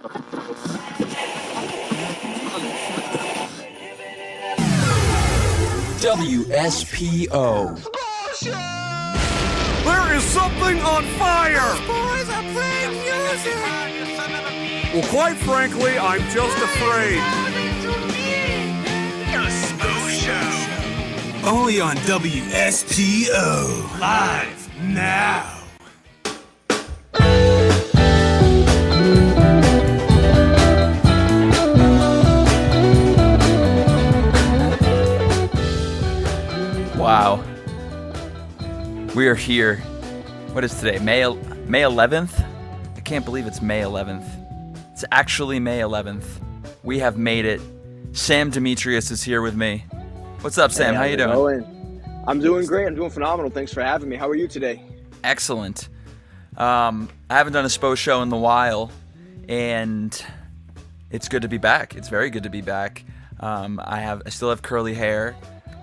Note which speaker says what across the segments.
Speaker 1: WSPO.
Speaker 2: Spo Show! There is something on fire! Those boys are playing music! Well, quite frankly, I'm just afraid. The Spo Show!
Speaker 3: Only on WSPO. Live now.
Speaker 4: Wow. We are here. What is today? May 11th? I can't believe it's May 11th. It's actually May 11th. We have made it. Sam Dimitrius is here with me. What's up, Sam?
Speaker 5: Hey,
Speaker 4: how you doing?
Speaker 5: Going? I'm doing great. I'm doing phenomenal. Thanks for having me. How are you today?
Speaker 4: Excellent. I haven't done a Spo Show in a while, and it's good to be back. It's very good to be back. I still have curly hair.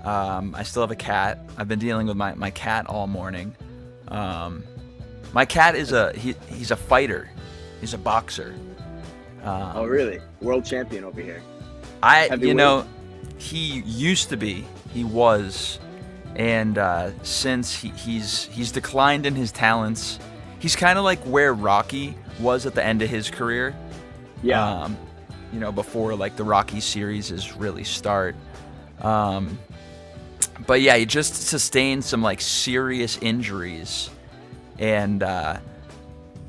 Speaker 4: I still have a cat. I've been dealing with my cat all morning. My cat is he's a fighter. He's a boxer.
Speaker 5: Oh, really? World champion over here.
Speaker 4: He used to be. He was, and since he's declined in his talents. He's kind of like where Rocky was at the end of his career.
Speaker 5: Yeah.
Speaker 4: Before like the Rocky series really start. But yeah, he just sustained some like serious injuries, and I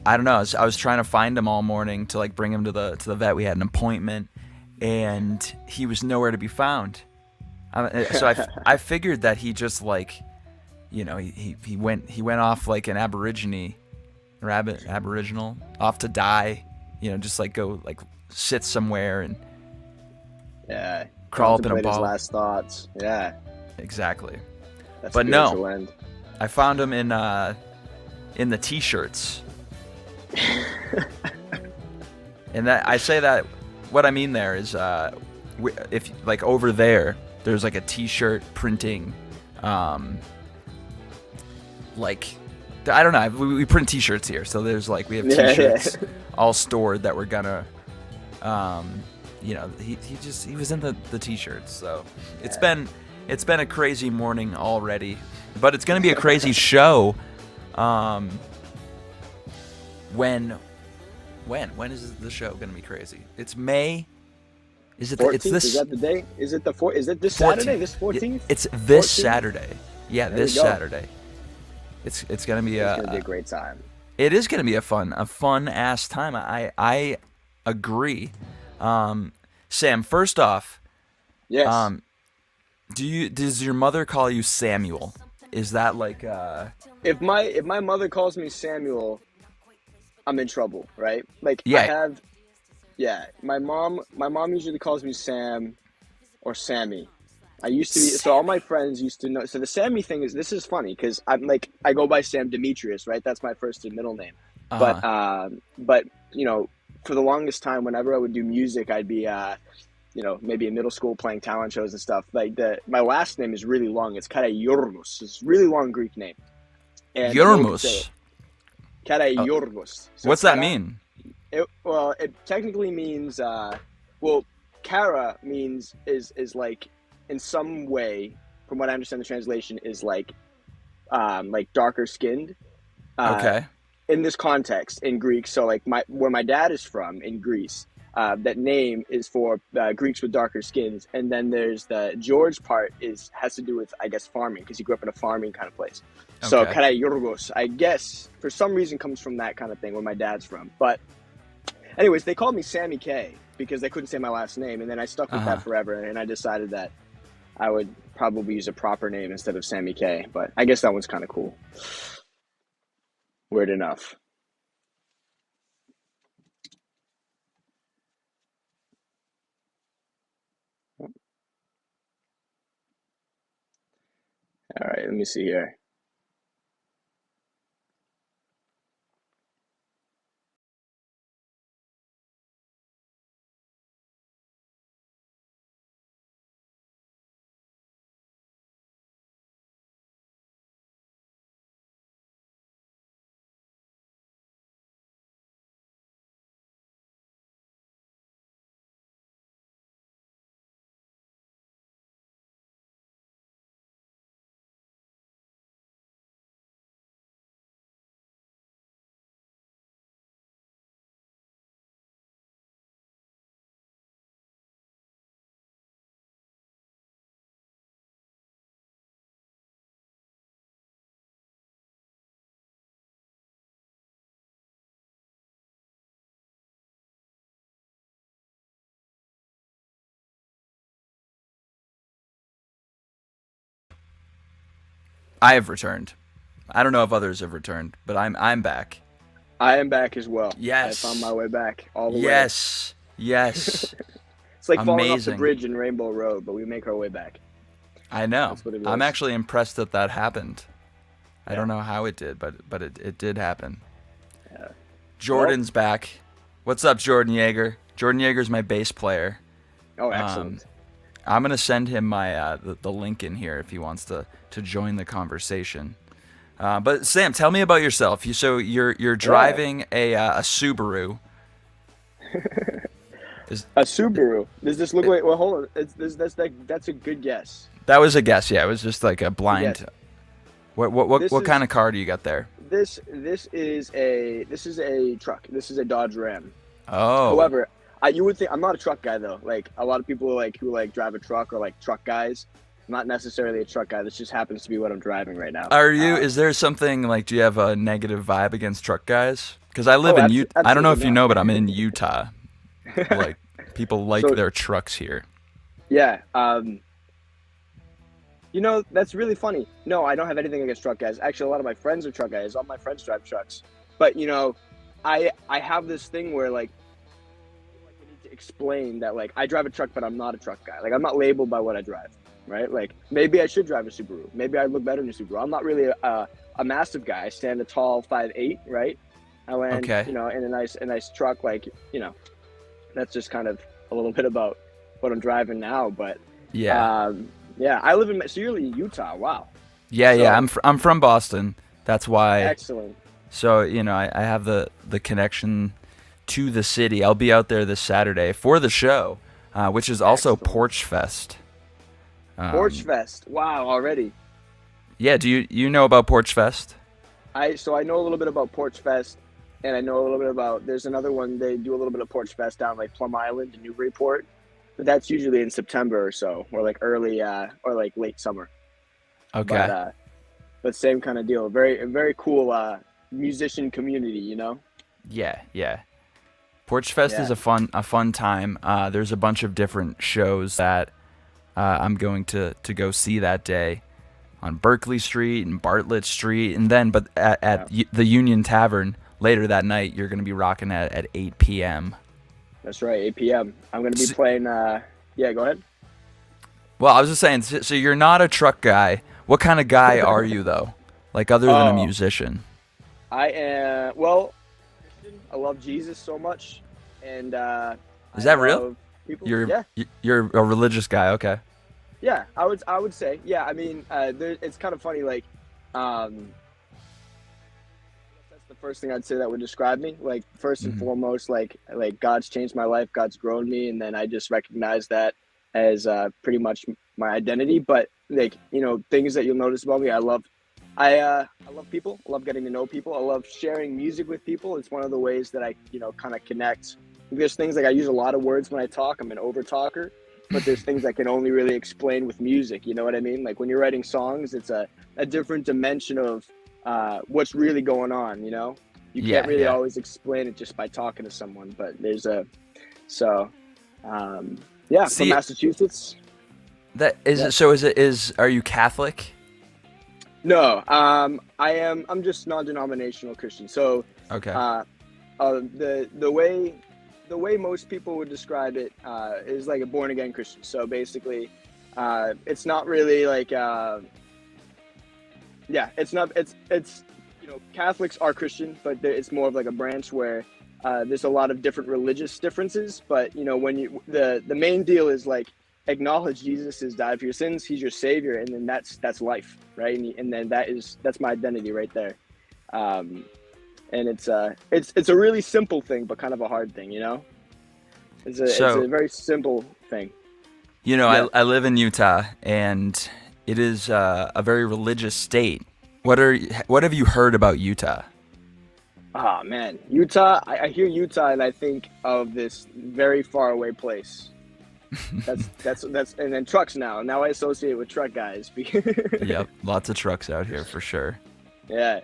Speaker 4: don't know. I was trying to find him all morning to like bring him to the vet. We had an appointment, and he was nowhere to be found. So I figured that he just like, he went off like an aboriginal off to die. Just like go like sit somewhere and crawl up in a ball.
Speaker 5: His last thoughts. Yeah.
Speaker 4: Exactly.
Speaker 5: That's
Speaker 4: but no,
Speaker 5: end.
Speaker 4: I found him in the t-shirts. And that I say that what I mean there is if like over there's like a t-shirt printing like I don't know, we print t-shirts here, so there's like we have t-shirts all stored that we're gonna he was in the t-shirts, so it's been a crazy morning already, but it's going to be a crazy show. When is the show going to be crazy? It's May. Is it?
Speaker 5: 14th?
Speaker 4: It's this.
Speaker 5: Is that the day? Is it Is it this
Speaker 4: 14th.
Speaker 5: Saturday? This 14th?
Speaker 4: It's this
Speaker 5: 14th?
Speaker 4: Saturday. Yeah, this Saturday. It's going to be
Speaker 5: It's going to be a great time.
Speaker 4: It is going to be a fun ass time. I agree. Sam, first off,
Speaker 5: yes.
Speaker 4: Does your mother call you Samuel? Is that like
Speaker 5: If my mother calls me Samuel, I'm in trouble, right? Like
Speaker 4: yeah.
Speaker 5: My mom usually calls me Sam or Sammy. I used to be, so all my friends used to know. So the Sammy thing this is funny because I'm like, I go by Sam Dimitrius, right? That's my first and middle name.
Speaker 4: Uh-huh.
Speaker 5: But for the longest time, whenever I would do music, I'd be maybe in middle school playing talent shows and stuff. Like my last name is really long. It's Karayormos. It's a really long Greek name. And
Speaker 4: Yormos.
Speaker 5: Karayormos. So
Speaker 4: what's that mean?
Speaker 5: It technically means Kara means is like in some way, from what I understand the translation, is like darker skinned.
Speaker 4: Okay.
Speaker 5: In this context, in Greek, so like where my dad is from in Greece, that name is for Greeks with darker skins, and then there's the George part has to do with, I guess, farming, because he grew up in a farming kind of place. Okay. So Karayorgos, I guess, for some reason comes from that kind of thing where my dad's from. But anyways, they called me Sammy K because they couldn't say my last name, and then I stuck with that forever, and I decided that I would probably use a proper name instead of Sammy K. But I guess that one's kind of cool. Weird enough. All right, let me see here.
Speaker 4: I have returned. I don't know if others have returned, but I'm back.
Speaker 5: I am back as well.
Speaker 4: Yes.
Speaker 5: I found my way back all the way.
Speaker 4: Yes. Yes.
Speaker 5: It's like falling off the
Speaker 4: Amazing.
Speaker 5: bridge in Rainbow Road, but we make our way back.
Speaker 4: I know.
Speaker 5: That's what it
Speaker 4: I'm
Speaker 5: was.
Speaker 4: actually impressed that happened. I
Speaker 5: Yeah.
Speaker 4: don't know how it did, but it did happen.
Speaker 5: Yeah.
Speaker 4: Jordan's back. What's up, Jordan Yeager? Jordan Yeager's my bass player.
Speaker 5: Oh, excellent.
Speaker 4: I'm gonna send him my the link in here if he wants to join the conversation. But Sam, tell me about yourself. You're driving a Subaru.
Speaker 5: A Subaru. Does this look like? Well, hold on. That's a good guess.
Speaker 4: That was a guess. Yeah, it was just like a blind.
Speaker 5: Yes.
Speaker 4: What kind of car do you got there?
Speaker 5: This is a truck. This is a Dodge Ram.
Speaker 4: Oh.
Speaker 5: However, you would think I'm not a truck guy though. Like a lot of people who drive a truck or like truck guys. I'm not necessarily a truck guy. This just happens to be what I'm driving right now.
Speaker 4: Are you? Is there something like? Do you have a negative vibe against truck guys? Because I live in Utah. I don't know if you know, but I'm in Utah. Like people like their trucks here.
Speaker 5: Yeah. That's really funny. No, I don't have anything against truck guys. Actually, a lot of my friends are truck guys. All my friends drive trucks. But I have this thing where like I need to explain that like I drive a truck, but I'm not a truck guy. Like I'm not labeled by what I drive, right? Like maybe I should drive a Subaru. Maybe I look better in a Subaru. I'm not really a massive guy. I stand a tall 5'8", right? I land, in a nice truck. Like that's just kind of a little bit about what I'm driving now. But
Speaker 4: yeah.
Speaker 5: Yeah, I live in. So you're in Utah. Wow.
Speaker 4: Yeah. I'm from Boston. That's why.
Speaker 5: Excellent.
Speaker 4: So I have the connection to the city. I'll be out there this Saturday for the show, which is also
Speaker 5: Excellent.
Speaker 4: Porch Fest.
Speaker 5: Porch Fest. Wow, already.
Speaker 4: Yeah. Do you know about Porch Fest?
Speaker 5: I know a little bit about Porch Fest, and I know a little bit about. There's another one. They do a little bit of Porch Fest down like Plum Island in Newburyport. But that's usually in September or so, or like early or like late summer.
Speaker 4: Okay.
Speaker 5: But same kind of deal. Very cool musician community,
Speaker 4: Yeah. Porch Fest is a fun time. There's a bunch of different shows that I'm going to go see that day on Berkeley Street and Bartlett Street, and then at the Union Tavern later that night. You're going to be rocking at 8 p.m.
Speaker 5: That's right, 8 p.m. I'm going to be playing. Yeah, go ahead.
Speaker 4: Well, I was just saying, so you're not a truck guy. What kind of guy are you, though? Like, other than a musician?
Speaker 5: I am, well, I love Jesus so much. And
Speaker 4: is that real?
Speaker 5: People.
Speaker 4: You're a religious guy, okay.
Speaker 5: Yeah, I would say. Yeah, I mean, it's kind of funny, like, that's the first thing I'd say that would describe me. Like, first and foremost, like God's changed my life, God's grown me, and then I just recognize that as pretty much my identity. But like, things that you'll notice about me, I love people. I love getting to know people. I love sharing music with people. It's one of the ways that I, kind of connect. There's things like I use a lot of words when I talk. I'm an over talker, but there's things I can only really explain with music. You know what I mean? Like when you're writing songs, it's a different dimension of what's really going on. You can't really always explain it just by talking to someone, but there's from Massachusetts.
Speaker 4: That is it. So are you Catholic?
Speaker 5: No, I'm just non-denominational Christian. So
Speaker 4: okay.
Speaker 5: The way most people would describe it is like a born again Christian. So basically, it's not really like it's Catholics are Christian, but it's more of like a branch where there's a lot of different religious differences. But when the main deal is like acknowledge Jesus has died for your sins, he's your savior, and then that's life, right? And then that's my identity right there. And it's a really simple thing, but kind of a hard thing, It's a very simple thing.
Speaker 4: I live in Utah, and it is a very religious state. What have you heard about Utah?
Speaker 5: Oh man, Utah! I hear Utah, and I think of this very far away place. That's and then trucks now. Now I associate with truck guys.
Speaker 4: Yep, lots of trucks out here for sure.
Speaker 5: Yeah.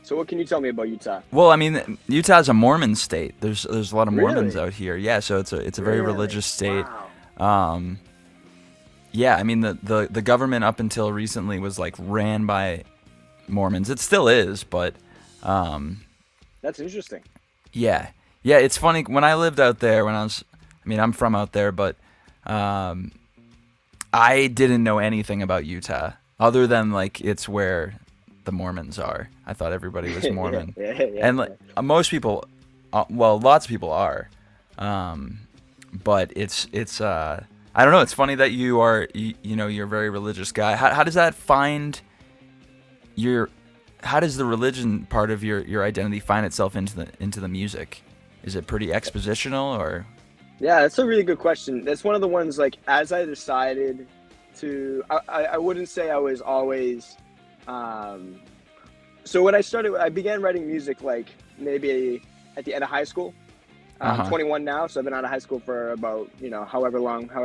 Speaker 5: So what can you tell me about Utah?
Speaker 4: Well, I mean, Utah's a Mormon state. There's a lot of Mormons
Speaker 5: Really?
Speaker 4: out here. Yeah, so it's a very religious state.
Speaker 5: Wow.
Speaker 4: Yeah, I mean the government up until recently was like ran by Mormons. It still is, but
Speaker 5: That's interesting.
Speaker 4: yeah. Yeah, it's funny when I lived out there I'm from out there, but I didn't know anything about Utah other than like it's where the Mormons are. I thought everybody was Mormon. And like most people lots of people are. But it's I don't know, it's funny that you are you're a very religious guy. How does that how does the religion part of your identity find itself into the music? Is it pretty expositional or?
Speaker 5: Yeah, that's a really good question. That's one of the ones, like, as I decided to, I wouldn't say I was always, so when I began writing music, like, maybe at the end of high school. I'm 21 now, so I've been out of high school for about, however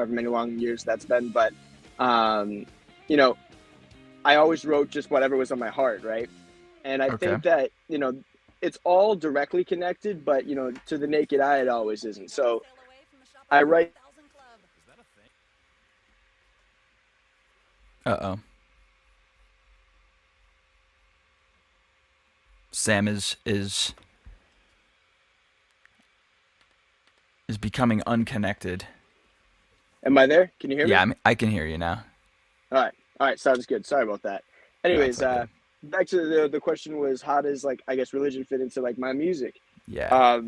Speaker 5: many long years that's been. But, I always wrote just whatever was on my heart, right? And I think that, it's all directly connected, but, to the naked eye, it always isn't. So I write.
Speaker 4: Uh-oh. Sam is becoming unconnected.
Speaker 5: Am I there? Can you hear me?
Speaker 4: Yeah, I can hear you now.
Speaker 5: All right. Sounds good. Sorry about that. Anyways, back to the question was, how does, like, I guess religion fit into, like, my music?
Speaker 4: Yeah.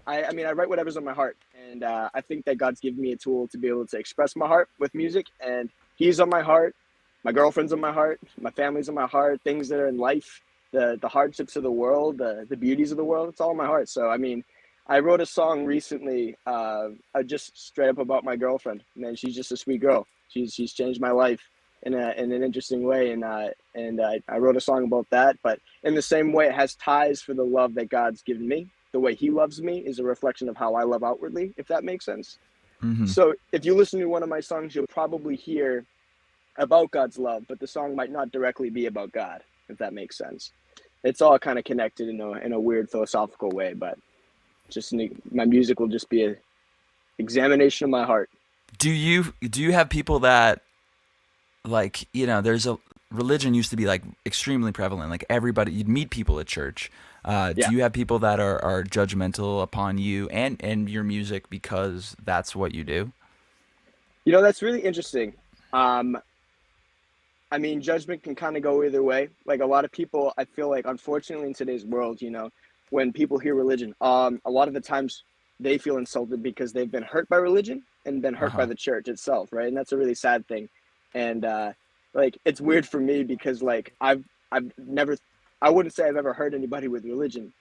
Speaker 5: I mean, I write whatever's on my heart, and I think that God's given me a tool to be able to express my heart with music, and He's on my heart, my girlfriend's on my heart, my family's on my heart, things that are in life, the hardships of the world, the beauties of the world, it's all on my heart. So, I mean, I wrote a song recently, just straight up about my girlfriend. Man, she's just a sweet girl. She's changed my life in an interesting way, and I wrote a song about that. But in the same way, it has ties for the love that God's given me. The way He loves me is a reflection of how I love outwardly, if that makes sense. Mm-hmm. So if you listen to one of my songs, you'll probably hear about God's love, but the song might not directly be about God, if that makes sense. It's all kind of connected in a weird philosophical way, but just my music will just be an examination of my heart.
Speaker 4: Do you have people that, like, there's a religion used to be like extremely prevalent, like everybody, you'd meet people at church. Do you have people that are judgmental upon you and your music because that's what you do?
Speaker 5: That's really interesting. I mean, judgment can kind of go either way. Like, a lot of people, I feel like, unfortunately, in today's world, when people hear religion, a lot of the times they feel insulted because they've been hurt by religion and been hurt by the church itself, right? And that's a really sad thing. And like, it's weird for me because, like, I wouldn't say I've ever hurt anybody with religion,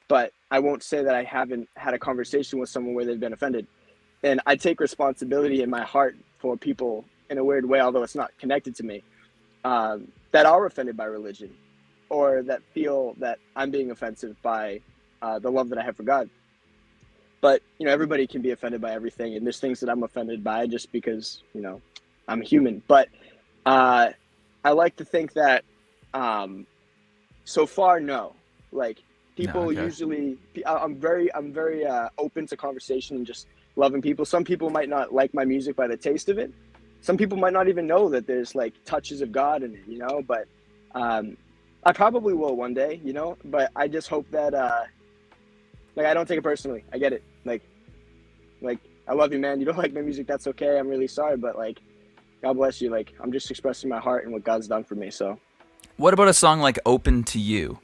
Speaker 5: but I won't say that I haven't had a conversation with someone where they've been offended. And I take responsibility in my heart for people in a weird way, although it's not connected to me, that are offended by religion, or that feel that I'm being offensive by the love that I have for God. But, everybody can be offended by everything, and there's things that I'm offended by just because, I'm human. But I like to think that so far, no. Like, people usually, I'm very open to conversation and just loving people. Some people might not like my music by the taste of it. Some people might not even know that there's, like, touches of God in it, but I probably will one day, but I just hope that, like, I don't take it personally. I get it. Like, I love you, man. You don't like my music. That's okay. I'm really sorry. But, like, God bless you. Like, I'm just expressing my heart and what God's done for me. So
Speaker 4: what about a song like Open to You?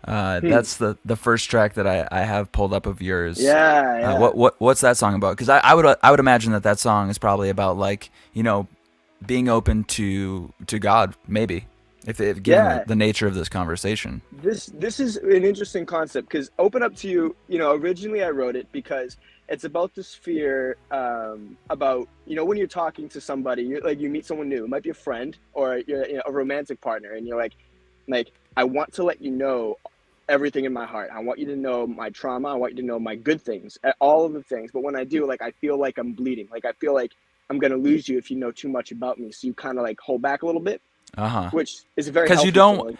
Speaker 4: That's the first track that I have pulled up of yours.
Speaker 5: Yeah.
Speaker 4: What's that song about? Because I would imagine that song is probably about, like, being open to God, maybe, if given the nature of this conversation.
Speaker 5: This is an interesting concept, because Open Up to You, originally I wrote it because it's about this fear about, when you're talking to somebody, you meet someone new. It might be a friend or you're a romantic partner, and you're like, I want to let you know everything in my heart. I want you to know my trauma. I want you to know my good things, all of the things. But when I do, like, I feel like I'm bleeding. Like, I feel like I'm going to lose you if you know too much about me. So you kind of, like, hold back a little bit, which is very helpful.
Speaker 4: Because you don't,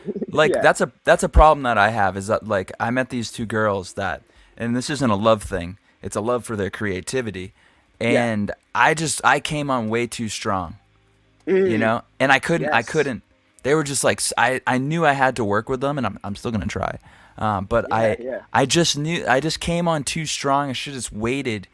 Speaker 4: that's a problem that I have, is that, like, I met these two girls that, and this isn't a love thing, it's a love for their creativity. And I came on way too strong. you know, and I
Speaker 5: Yes.
Speaker 4: couldn't. They were just like, I knew I had to work with them, and I'm still gonna try. But
Speaker 5: Yeah.
Speaker 4: I just knew I just came on too strong. I should have just waited.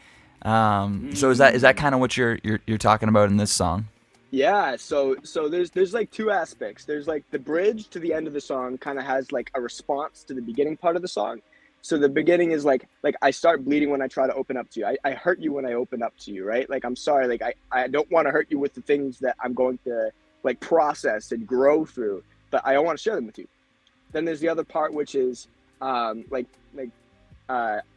Speaker 4: So is that kind of what you're talking about in this song?
Speaker 5: Yeah, so there's like two aspects. There's like the bridge to the end of the song kind of has like a response to the beginning part of the song. So the beginning is like I start bleeding when I try to open up to you. I hurt you when I open up to you, right? Like I'm sorry, like I don't want to hurt you with the things that I'm going to like process and grow through, but I don't want to share them with you. Then there's the other part which is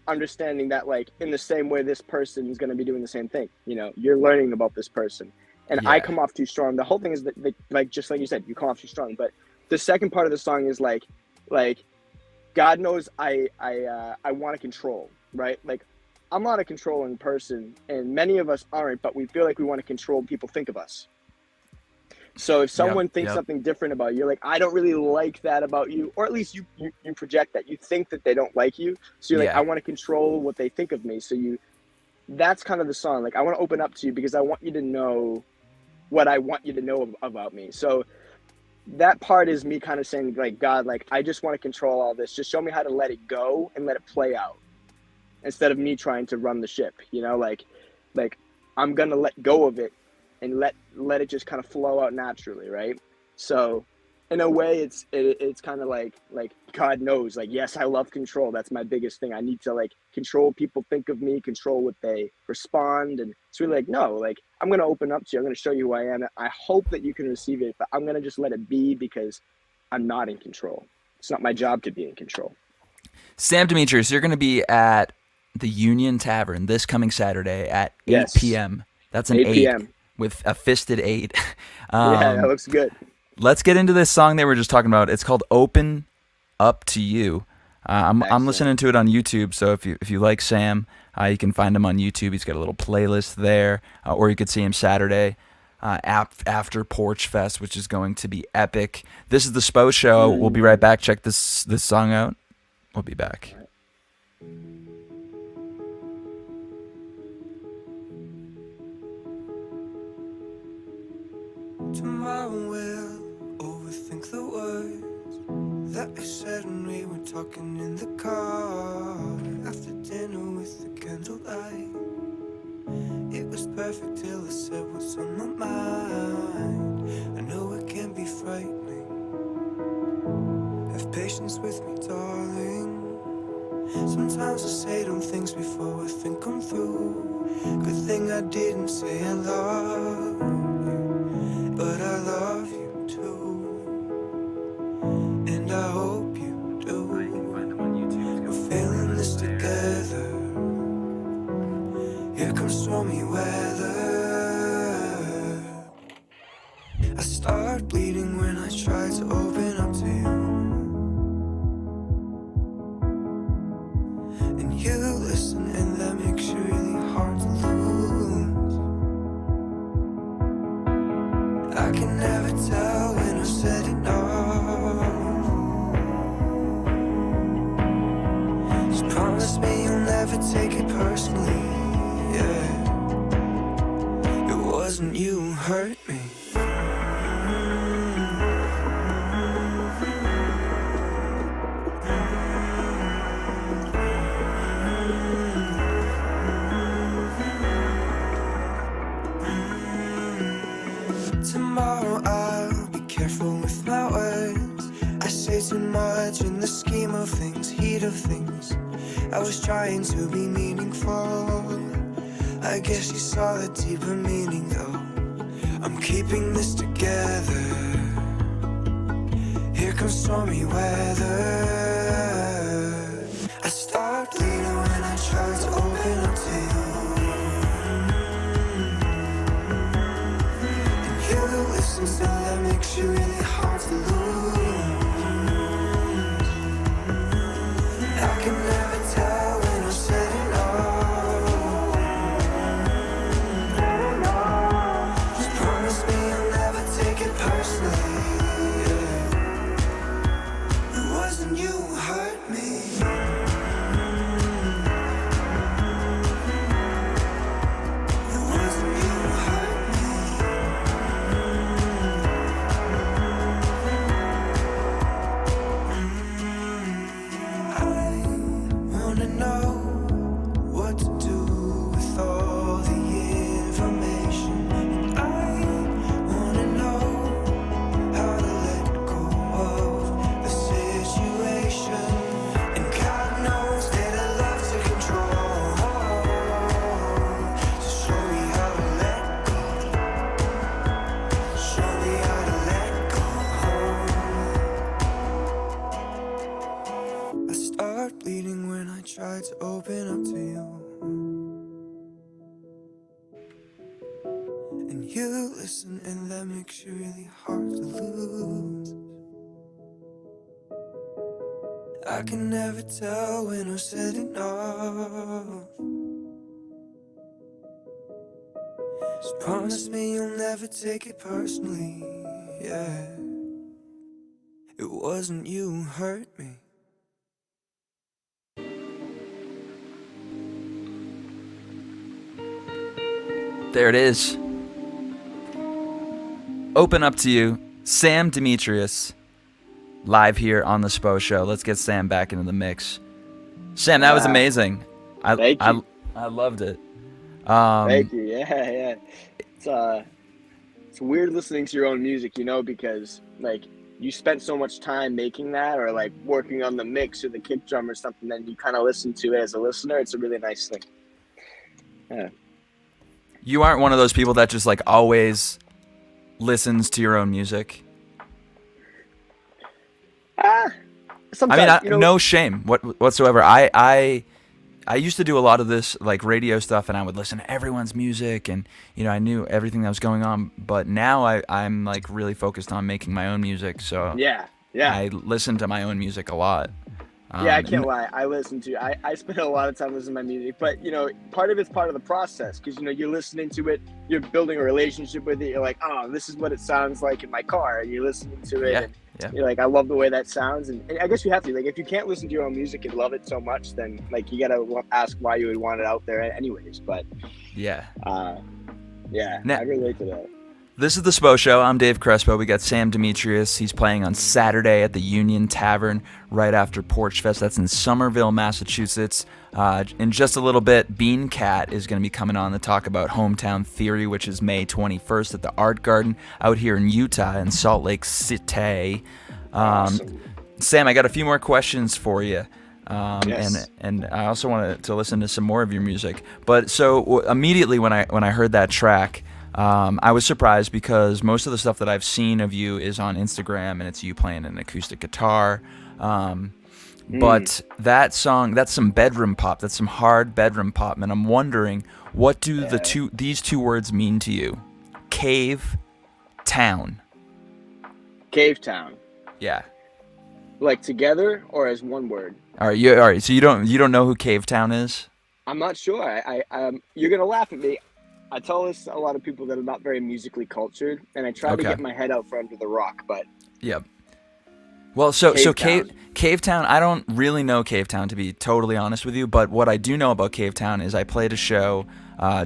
Speaker 5: understanding that like in the same way this person is going to be doing the same thing. You know, you're learning about this person. And I
Speaker 4: Yeah.
Speaker 5: come off too strong. The whole thing is that, like just like you said, you come off too strong. But the second part of the song is like God knows I want to control, right? Like I'm not a controlling person, and many of us aren't. But we feel like we want to control what people think of us. So if someone thinks
Speaker 4: yep.
Speaker 5: something different about you, you're like, I don't really like that about you, or at least you project that. You think that they don't like you, so you're like,
Speaker 4: Yeah.
Speaker 5: I want to control what they think of me. So that's kind of the song. Like I want to open up to you because I want you to know what I want you to know about me. So that part is me kind of saying like, God, like I just want to control all this. Just show me how to let it go and let it play out instead of me trying to run the ship, you know, like I'm going to let go of it and let it just kind of flow out naturally. Right. So in a way it's kind of like God knows, like, yes, I love control. That's my biggest thing. I need to like control people think of me, control what they respond. And it's really like, no, like I'm going to open up to you. I'm going to show you who I am. I hope that you can receive it, but I'm going to just let it be because I'm not in control. It's not my job to be in control.
Speaker 4: Sam Dimitrius, you're going to be at the Union Tavern this coming Saturday at
Speaker 5: Yes.
Speaker 4: 8 p.m. That's an
Speaker 5: 8
Speaker 4: 8
Speaker 5: p.m.
Speaker 4: with a fisted 8.
Speaker 5: Yeah, that looks good.
Speaker 4: Let's get into this song that we were just talking about. It's called "Open Up to You." I'm
Speaker 5: Excellent.
Speaker 4: listening to it on YouTube, so if you like Sam, you can find him on YouTube. He's got a little playlist there, or you could see him Saturday after Porch Fest, which is going to be epic. This is the Spo Show. We'll be right back. Check this song out. We'll be back.
Speaker 3: Tomorrow we'll overthink the words that I said when we were talking in the car after dinner with the candlelight. It was perfect till I said what's on my mind. I know it can be frightening. Have patience with me, darling. Sometimes I say dumb things before I think them through. Good thing I didn't say I love you, but I love you too, and I hope you do. We're feeling this together. Here comes stormy weather. I start bleeding when I try to open up to you, and you listen, and that makes you really hard to lose. I can never tell when I've said enough. Just promise me you'll never take it personally. Yeah, it wasn't you who hurt me. Tomorrow I'll be careful with my words. I say too much in the scheme of things, heat of things. I was trying to be meaningful. I guess you saw the deeper meaning though. I'm keeping this together. Here comes stormy weather. I start bleeding when I try to open up to you. Listen, so that makes you really hard to lose. I can never tell when I've said it all. Just promise me you'll never take it personally. Yeah. It wasn't you who hurt me. what to do with all the information. And I wanna know how to let go of the situation. And God knows that I love to control. So show me how to let go. Show me how to let go. I start bleeding when I try to open up to you. And you listen, and that makes you really hard to lose. I can never tell when I've said enough. So promise me you'll never take it personally. Yeah, it wasn't you who hurt me.
Speaker 4: There it is. Open up to you, Sam Dimitrius, live here on the Spo Show. Let's get Sam back into the mix. Sam, that was amazing.
Speaker 5: Thank you.
Speaker 4: I loved it.
Speaker 5: Thank you. Yeah. It's weird listening to your own music, because like you spent so much time making that, or like working on the mix or the kick drum or something, then you kind of listen to it as a listener. It's a really nice thing. Yeah.
Speaker 4: You aren't one of those people that just like always listens to your own music.
Speaker 5: Sometimes,
Speaker 4: I mean, no shame whatsoever. I used to do a lot of this like radio stuff, and I would listen to everyone's music, and I knew everything that was going on. But now I'm like really focused on making my own music. So
Speaker 5: yeah.
Speaker 4: I listen to my own music a lot.
Speaker 5: Yeah, I can't lie. I spend a lot of time listening to my music, but part of it's part of the process, because you're listening to it, you're building a relationship with it. You're like, oh, this is what it sounds like in my car, and you're listening to it.
Speaker 4: Yeah.
Speaker 5: You're like, I love the way that sounds, and I guess you have to. Like, if you can't listen to your own music and love it so much, then like you gotta ask why you would want it out there, anyways. But
Speaker 4: yeah,
Speaker 5: I relate to that.
Speaker 4: This is the Spo Show. I'm Dave Crespo. We got Sam Dimitrius. He's playing on Saturday at the Union Tavern right after Porch Fest. That's in Somerville, Massachusetts. In just a little bit, BeanKat is going to be coming on to talk about Hometown Theory, which is May 21st at the Art Garden out here in Utah in Salt Lake City.
Speaker 5: Awesome.
Speaker 4: Sam, I got a few more questions for you.
Speaker 5: Yes.
Speaker 4: And I also wanted to listen to some more of your music. But so immediately when I heard that track, I was surprised, because most of the stuff that I've seen of you is on Instagram, and it's you playing an acoustic guitar. But that song, that's some bedroom pop. That's some hard bedroom pop. And I'm wondering, what do these two words mean to you? Cave Town.
Speaker 5: Cave Town.
Speaker 4: Yeah.
Speaker 5: Like together or as one word?
Speaker 4: All right. So you don't know who Cave Town is?
Speaker 5: I'm not sure. I you're gonna laugh at me. I tell this to a lot of people that are not very musically cultured, and I try to get my head out from under the rock, but...
Speaker 4: Yep. Well, so Cave Town, I don't really know Cave Town, to be totally honest with you, but what I do know about Cave Town is I played a show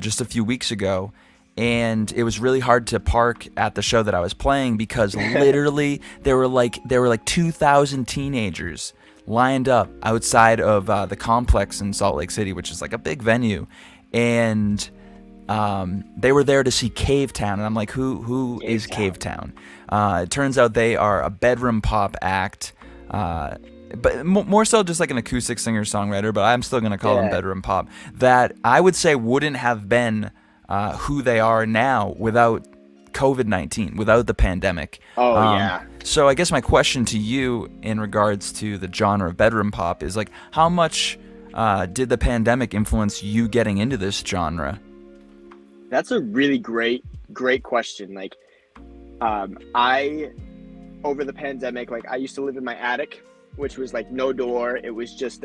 Speaker 4: just a few weeks ago, and it was really hard to park at the show that I was playing, because literally there were like 2,000 teenagers lined up outside of the complex in Salt Lake City, which is like a big venue, and... they were there to see Cave Town, and I'm like, who is Cave Town? It turns out they are a bedroom pop act, but more so just like an acoustic singer-songwriter, but I'm still going to call them bedroom pop, that I would say wouldn't have been who they are now without COVID-19, without the pandemic. So I guess my question to you in regards to the genre of bedroom pop is, like, how much did the pandemic influence you getting into this genre?
Speaker 5: That's a really great question. Like, I, over the pandemic, like, I used to live in my attic, which was like no door. It was just,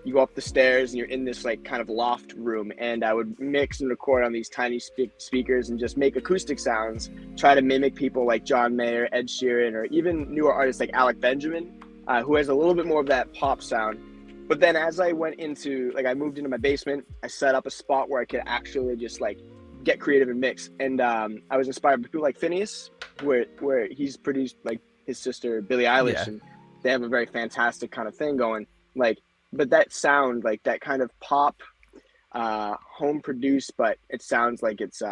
Speaker 5: you go up the stairs and you're in this like kind of loft room, and I would mix and record on these tiny speakers and just make acoustic sounds, try to mimic people like John Mayer, Ed Sheeran, or even newer artists like Alec Benjamin, who has a little bit more of that pop sound. But then as I went into, like, I moved into my basement, I set up a spot where I could actually just like get creative and mix. And I was inspired by people like Phineas, where he's produced like his sister Billie Eilish, and they have a very fantastic kind of thing going. Like, but that sound, like that kind of pop, home produced, but it sounds like it's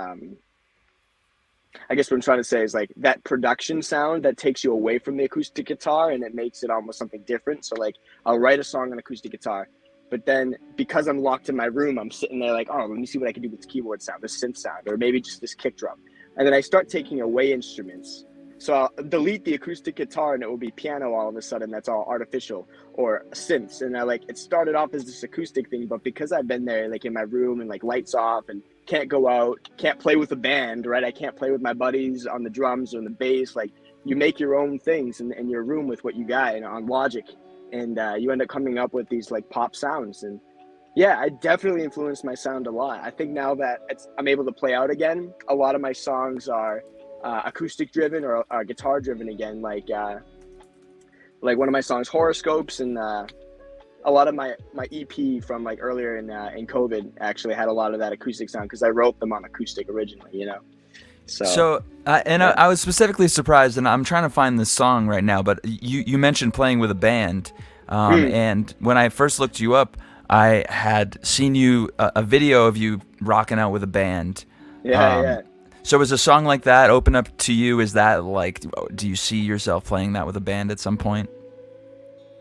Speaker 5: I guess what I'm trying to say is like that production sound that takes you away from the acoustic guitar and it makes it almost something different. So like I'll write a song on acoustic guitar, but then because I'm locked in my room, I'm sitting there like, oh, let me see what I can do with this keyboard sound, this synth sound, or maybe just this kick drum. And then I start taking away instruments. So I'll delete the acoustic guitar and it will be piano all of a sudden. That's all artificial or synths. And it started off as this acoustic thing, but because I've been there like in my room and like lights off and can't go out, can't play with a band, right? I can't play with my buddies on the drums or on the bass. Like you make your own things in your room with what you got and on Logic. And you end up coming up with these like pop sounds. And yeah, I definitely influenced my sound a lot. I think now that I'm able to play out again, a lot of my songs are acoustic driven or guitar driven again. Like one of my songs, Horoscopes, and a lot of my EP from like earlier in COVID actually had a lot of that acoustic sound because I wrote them on acoustic originally, you know. I was specifically surprised, and I'm trying to find this song right now, but you mentioned playing with a band,
Speaker 4: and when I first looked you up, I had seen a video of you rocking out with a band.
Speaker 5: Yeah.
Speaker 4: So is a song like that open up to you? Is that like, do you see yourself playing that with a band at some point?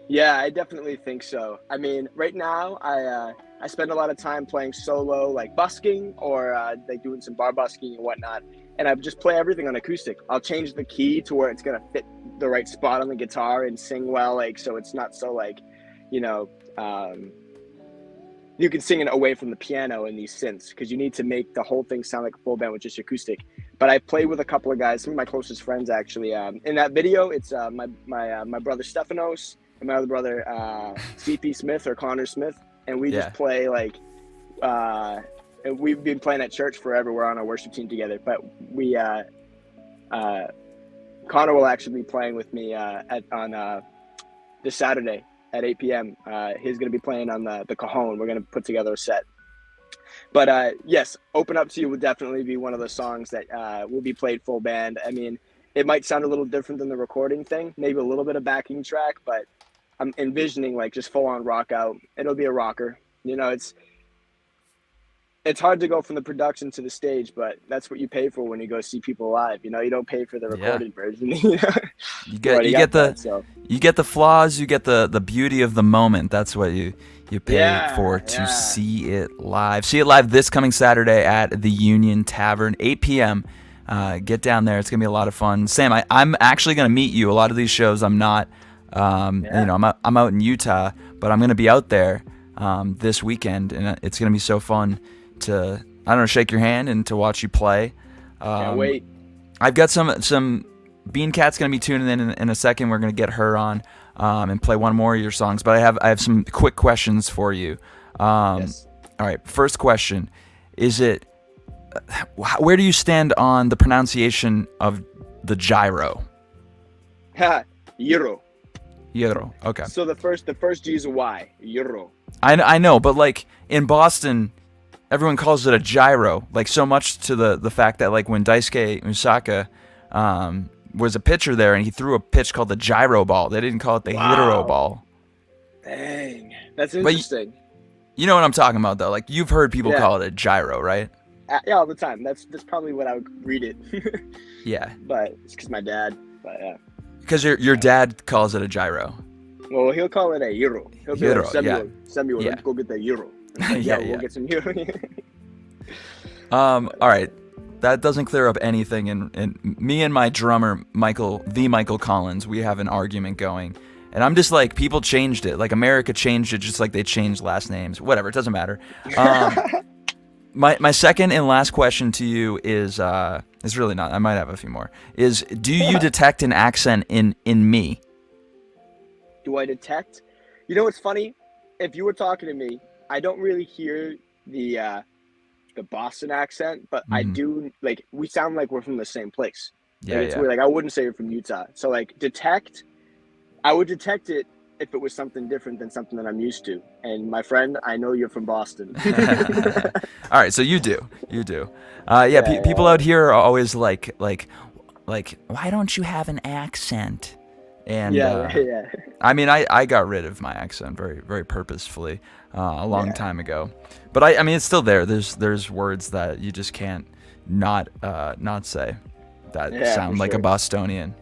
Speaker 5: Yeah, I definitely think so. I mean, right now I spend a lot of time playing solo, like busking or like doing some bar busking and whatnot. And I just play everything on acoustic. I'll change the key to where it's gonna fit the right spot on the guitar and sing well, like so it's not so like, you know, you can sing it away from the piano and these synths because you need to make the whole thing sound like a full band with just acoustic. But I played with a couple of guys, some of my closest friends actually. In that video, it's my brother Stephanos and my other brother CP Smith or Connor Smith, and we just play like. And we've been playing at church forever. We're on a worship team together, but we Connor will actually be playing with me on this Saturday at 8 p.m. He's going to be playing on the cajon. We're going to put together a set. But yes, Open Up to You will definitely be one of the songs that will be played full band. I mean, it might sound a little different than the recording thing, maybe a little bit of backing track, but I'm envisioning like just full on rock out. It'll be a rocker. You know, it's hard to go from the production to the stage, but that's what you pay for when you go see people live. You know, you don't pay for the recorded version. You get the flaws, you get the beauty of the moment. That's what you pay for to see it live. See it live this coming Saturday at the Union Tavern, 8 p.m. Get down there. It's gonna be a lot of fun. Sam, I'm actually gonna meet you. A lot of these shows I'm not. You know, I'm out in Utah, but I'm gonna be out there this weekend, and it's gonna be so fun to, I don't know, shake your hand and to watch you play. Can't wait.
Speaker 4: I've got some BeanKat's gonna be tuning in a second. We're gonna get her on and play one more of your songs, but I have some quick questions for you.
Speaker 5: Yes.
Speaker 4: All right, first question: where do you stand on the pronunciation of the gyro?
Speaker 5: Euro.
Speaker 4: Euro. Okay.
Speaker 5: So the first G is a Y. Euro.
Speaker 4: I know, but like in Boston, everyone calls it a gyro, like so much to the fact that like when Daisuke Misaka was a pitcher there and he threw a pitch called the gyro ball, they didn't call it the hero ball.
Speaker 5: Dang, that's interesting.
Speaker 4: But you know what I'm talking about though. Like you've heard people call it a gyro, right?
Speaker 5: Yeah, all the time. That's probably what I would read it.
Speaker 4: Yeah.
Speaker 5: But it's because my dad. But yeah.
Speaker 4: Because your dad calls it a gyro.
Speaker 5: Well, he'll call it a euro. He'll be
Speaker 4: Euro,
Speaker 5: like, Samuel, let's go get the euro. Like, we'll get some euro.
Speaker 4: All right. That doesn't clear up anything. And me and my drummer, Michael Collins, we have an argument going. And I'm just like, people changed it. Like America changed it just like they changed last names. Whatever, it doesn't matter. My second and last question to you is really not. I might have a few more. Do you detect an accent in me?
Speaker 5: Do I detect? You know what's funny? If you were talking to me, I don't really hear the Boston accent, but I do. Like we sound like we're from the same place.
Speaker 4: Yeah,
Speaker 5: it's weird. Like I wouldn't say you're from Utah. So like detect, I would detect it if it was something different than something that I'm used to. And my friend, I know you're from Boston.
Speaker 4: All right, so you do. People out here are always like, why don't you have an accent? And I mean, I got rid of my accent very, very purposefully a long time ago. But I mean, it's still there. There's words that you just can't not say that sound like a Bostonian.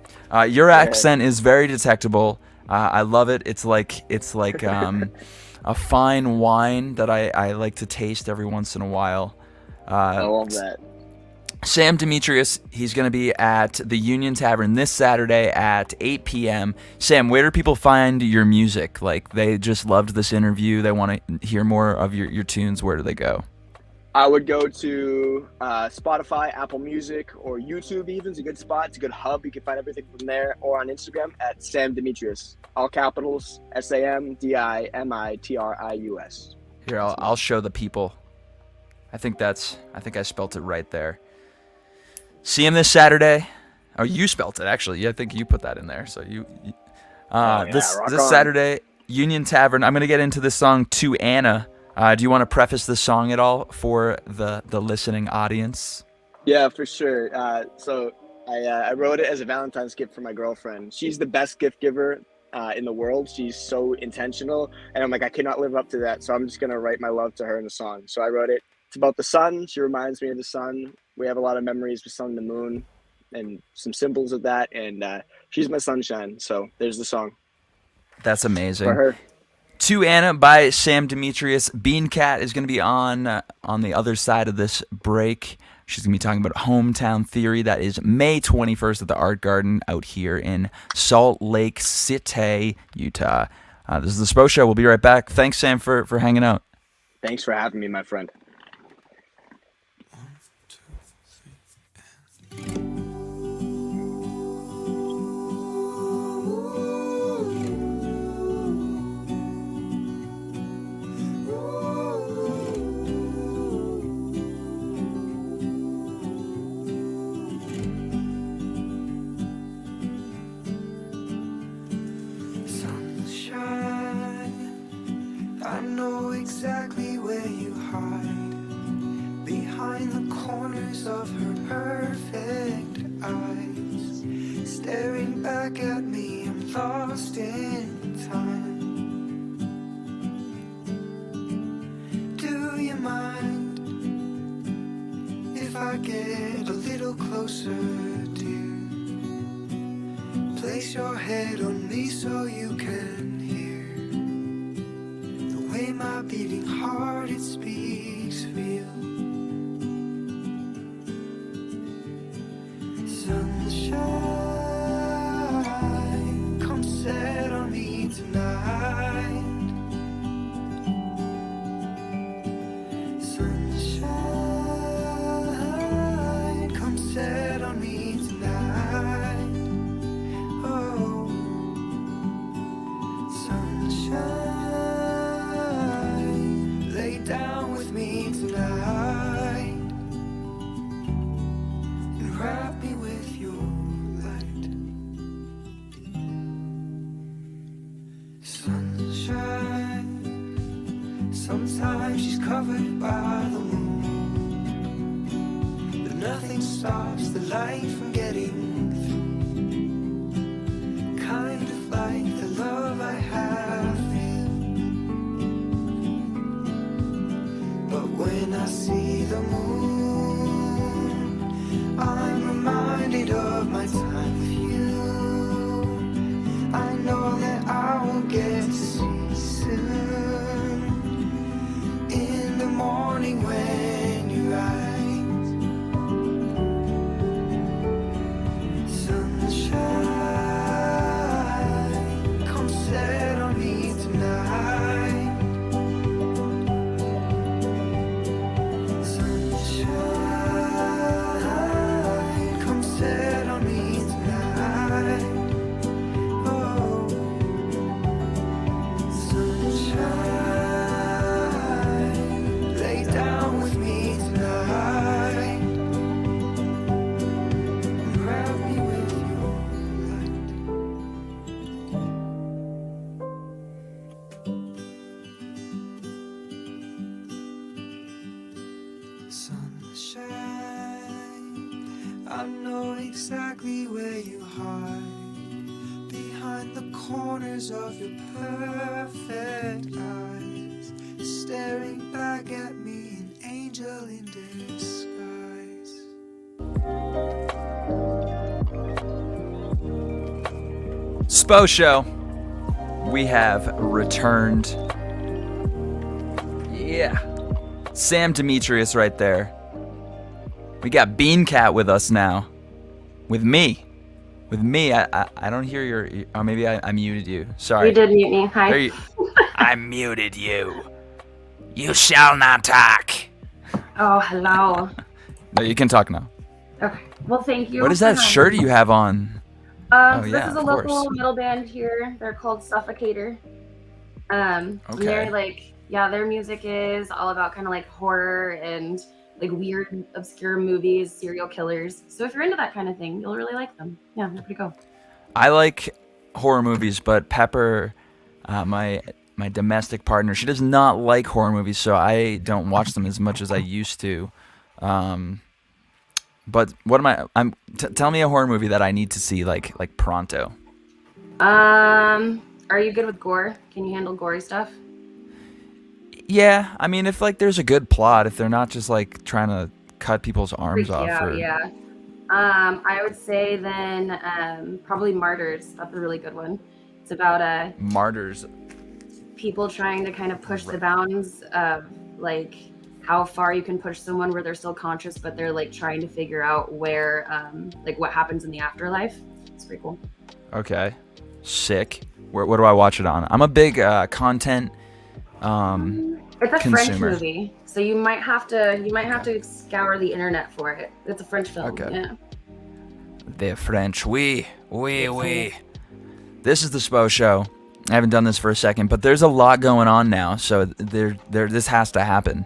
Speaker 4: Your accent is very detectable. I love it. It's like a fine wine that I like to taste every once in a while.
Speaker 5: I love that.
Speaker 4: Sam Dimitrius, he's going to be at the Union Tavern this Saturday at 8 p.m. Sam, where do people find your music? Like, they just loved this interview. They want to hear more of your tunes. Where do they go?
Speaker 5: I would go to Spotify, Apple Music, or YouTube even. It's a good spot. It's a good hub. You can find everything from there, or on Instagram at Sam Dimitrius. All capitals, SAMDIMITRIUS.
Speaker 4: Here, I'll show the people. I think I spelt it right there. See him this Saturday. Oh, you spelt it, actually. Yeah, I think you put that in there. So this Saturday, Union Tavern. I'm going to get into this song, To Anna. Do you want to preface the song at all for the listening audience?
Speaker 5: Yeah, for sure. So I wrote it as a Valentine's gift for my girlfriend. She's the best gift giver in the world. She's so intentional. And I'm like, I cannot live up to that. So I'm just going to write my love to her in a song. So I wrote it. It's about the sun. She reminds me of the sun. We have a lot of memories with sun and the moon and some symbols of that. And she's my sunshine. So there's the song.
Speaker 4: That's amazing.
Speaker 5: For her.
Speaker 4: To Anna by Sam Dimitrius. BeanKat is going to be on the other side of this break. She's going to be talking about Hometown Theory. That is May 21st at the Art Garden out here in Salt Lake City, Utah. This is the Spo Show. We'll be right back. Thanks, Sam, for hanging out.
Speaker 5: Thanks for having me, my friend.
Speaker 3: I know exactly where you hide, behind the corners of her perfect eyes, staring back at me, I'm lost in time. Do you mind if I get a little closer, dear? Place your head on me so you can hear my beating heart, it speaks real. Sunshine, come set on me tonight. Sunshine, come set on me tonight. Oh, sunshine, down with me tonight and wrap me with your light. Sunshine, sometimes she's covered by the moon, but nothing stops the light from getting through. Kind of like the love I have for you. But when I see the moon, I'm reminded of my time with you. I know that I will get to see soon. In the morning when you rise, sunshine, come set on me tonight. Set on me tonight. Oh, sunshine, lay down with me tonight and wrap me with your light. Sunshine, I know exactly where you hide, behind behind the corners of your perfect eyes, staring back at me, an angel in disguise.
Speaker 4: Spo Show. We have returned. Yeah. Sam Dimitrius right there. We got BeanKat with us now. With me. I don't hear your... Or maybe I muted you. Sorry.
Speaker 1: You did mute me. Hi.
Speaker 4: I muted you. You shall not talk.
Speaker 1: Oh, hello.
Speaker 4: No, you can talk now.
Speaker 1: Okay. Well, thank you.
Speaker 4: What is that shirt you have on?
Speaker 1: So
Speaker 4: yeah,
Speaker 1: this is a
Speaker 4: of
Speaker 1: local
Speaker 4: course.
Speaker 1: metal band here. They're called Suffocator. And
Speaker 4: Okay.
Speaker 1: they're like, yeah, their music is all about kind of like horror and like weird, obscure movies, serial killers. So if you're into that kind of thing, you'll really like them. Yeah, they're pretty cool.
Speaker 4: I like horror movies, but Pepper, my domestic partner, she does not like horror movies, so I don't watch them as much as I used to. But what am I? Tell me a horror movie that I need to see like pronto.
Speaker 1: Are you good with gore? Can you handle gory stuff?
Speaker 4: Yeah, I mean, if like there's a good plot, if they're not just like trying to cut people's arms
Speaker 1: Freak
Speaker 4: off.
Speaker 1: you out,
Speaker 4: Or...
Speaker 1: yeah. I would say then probably Martyrs. That's a really good one. It's about
Speaker 4: Martyrs.
Speaker 1: people trying to kind of push the bounds of like how far you can push someone where they're still conscious, but they're like trying to figure out where like what happens in the afterlife. It's pretty cool.
Speaker 4: Okay, sick. Where do I watch it on? I'm a big content.
Speaker 1: It's a
Speaker 4: consumer.
Speaker 1: French movie, so you might have to scour the internet for it. It's a French film.
Speaker 4: Okay.
Speaker 1: Yeah.
Speaker 4: They're French. Oui. This is the Spo Show. I haven't done this for a second, but there's a lot going on now, so this has to happen.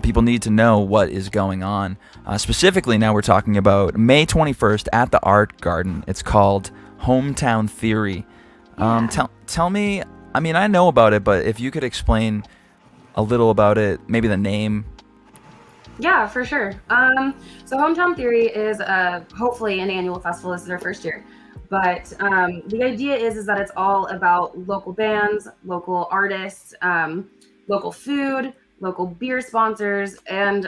Speaker 4: People need to know what is going on. Specifically, now we're talking about May 21st at the Art Garden. It's called Hometown Theory. Tell me, I mean, I know about it, but if you could explain a little about it, maybe the name.
Speaker 1: Yeah, for sure. So Hometown Theory is hopefully an annual festival. This is our first year. But the idea is that it's all about local bands, local artists, local food, local beer sponsors, and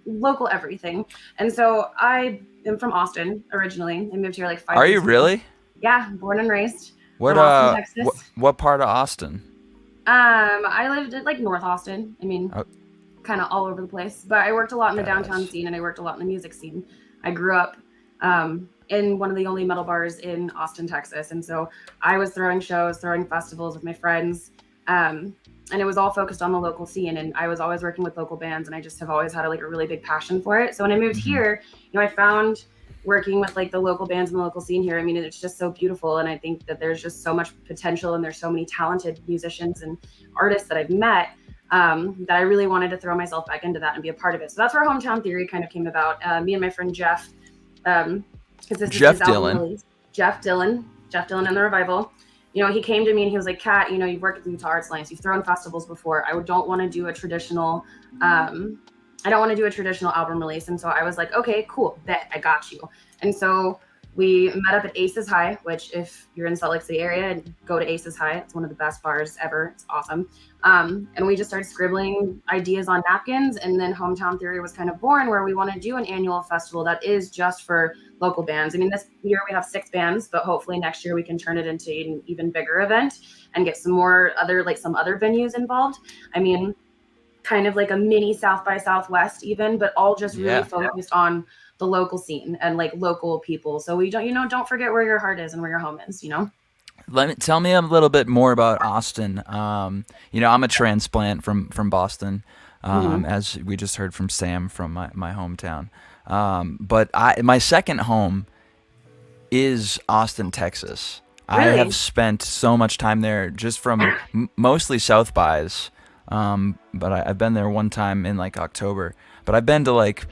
Speaker 1: local everything. And so I am from Austin originally. I moved here like 5
Speaker 4: Are
Speaker 1: years
Speaker 4: you really?
Speaker 1: ago. Yeah, born and raised.
Speaker 4: What
Speaker 1: from Austin, Texas.
Speaker 4: what part of Austin?
Speaker 1: I lived in like North Austin. I mean, kind of all over the place. But I worked a lot in the downtown scene, and I worked a lot in the music scene. I grew up in one of the only metal bars in Austin, Texas. And so I was throwing shows, throwing festivals with my friends. And it was all focused on the local scene. And I was always working with local bands, and I just have always had like a really big passion for it. So when I moved here, I found working with like the local bands and the local scene here. I mean, it's just so beautiful. And I think that there's just so much potential, and there's so many talented musicians and artists that I've met that I really wanted to throw myself back into that and be a part of it. So that's where Hometown Theory kind of came about. Me and my friend Jeff, because this
Speaker 4: Jeff
Speaker 1: is his album
Speaker 4: Dylan.
Speaker 1: release. Jeff Dylan and the Revival. He came to me and he was like, Kat, you've worked at the Utah Arts Alliance, you've thrown festivals before. I don't want to do a traditional album release. And so I was like, okay, cool, bet, I got you. And so we met up at Aces High, which if you're in Salt Lake City area, go to Aces High. It's one of the best bars ever. It's awesome. And we just started scribbling ideas on napkins. And then Hometown Theory was kind of born, where we want to do an annual festival that is just for local bands. I mean, this year we have 6 bands, but hopefully next year we can turn it into an even bigger event and get some other venues involved. I mean, kind of like a mini South by Southwest even, but all just really focused on the local scene and like local people. So we don't forget where your heart is and where your home is,
Speaker 4: Tell me a little bit more about Austin. I'm a transplant from Boston, as we just heard from Sam from my hometown. But my second home is Austin, Texas.
Speaker 1: Really?
Speaker 4: I have spent so much time there, just from mostly South bys. But I've been there one time in like October. But I've been to like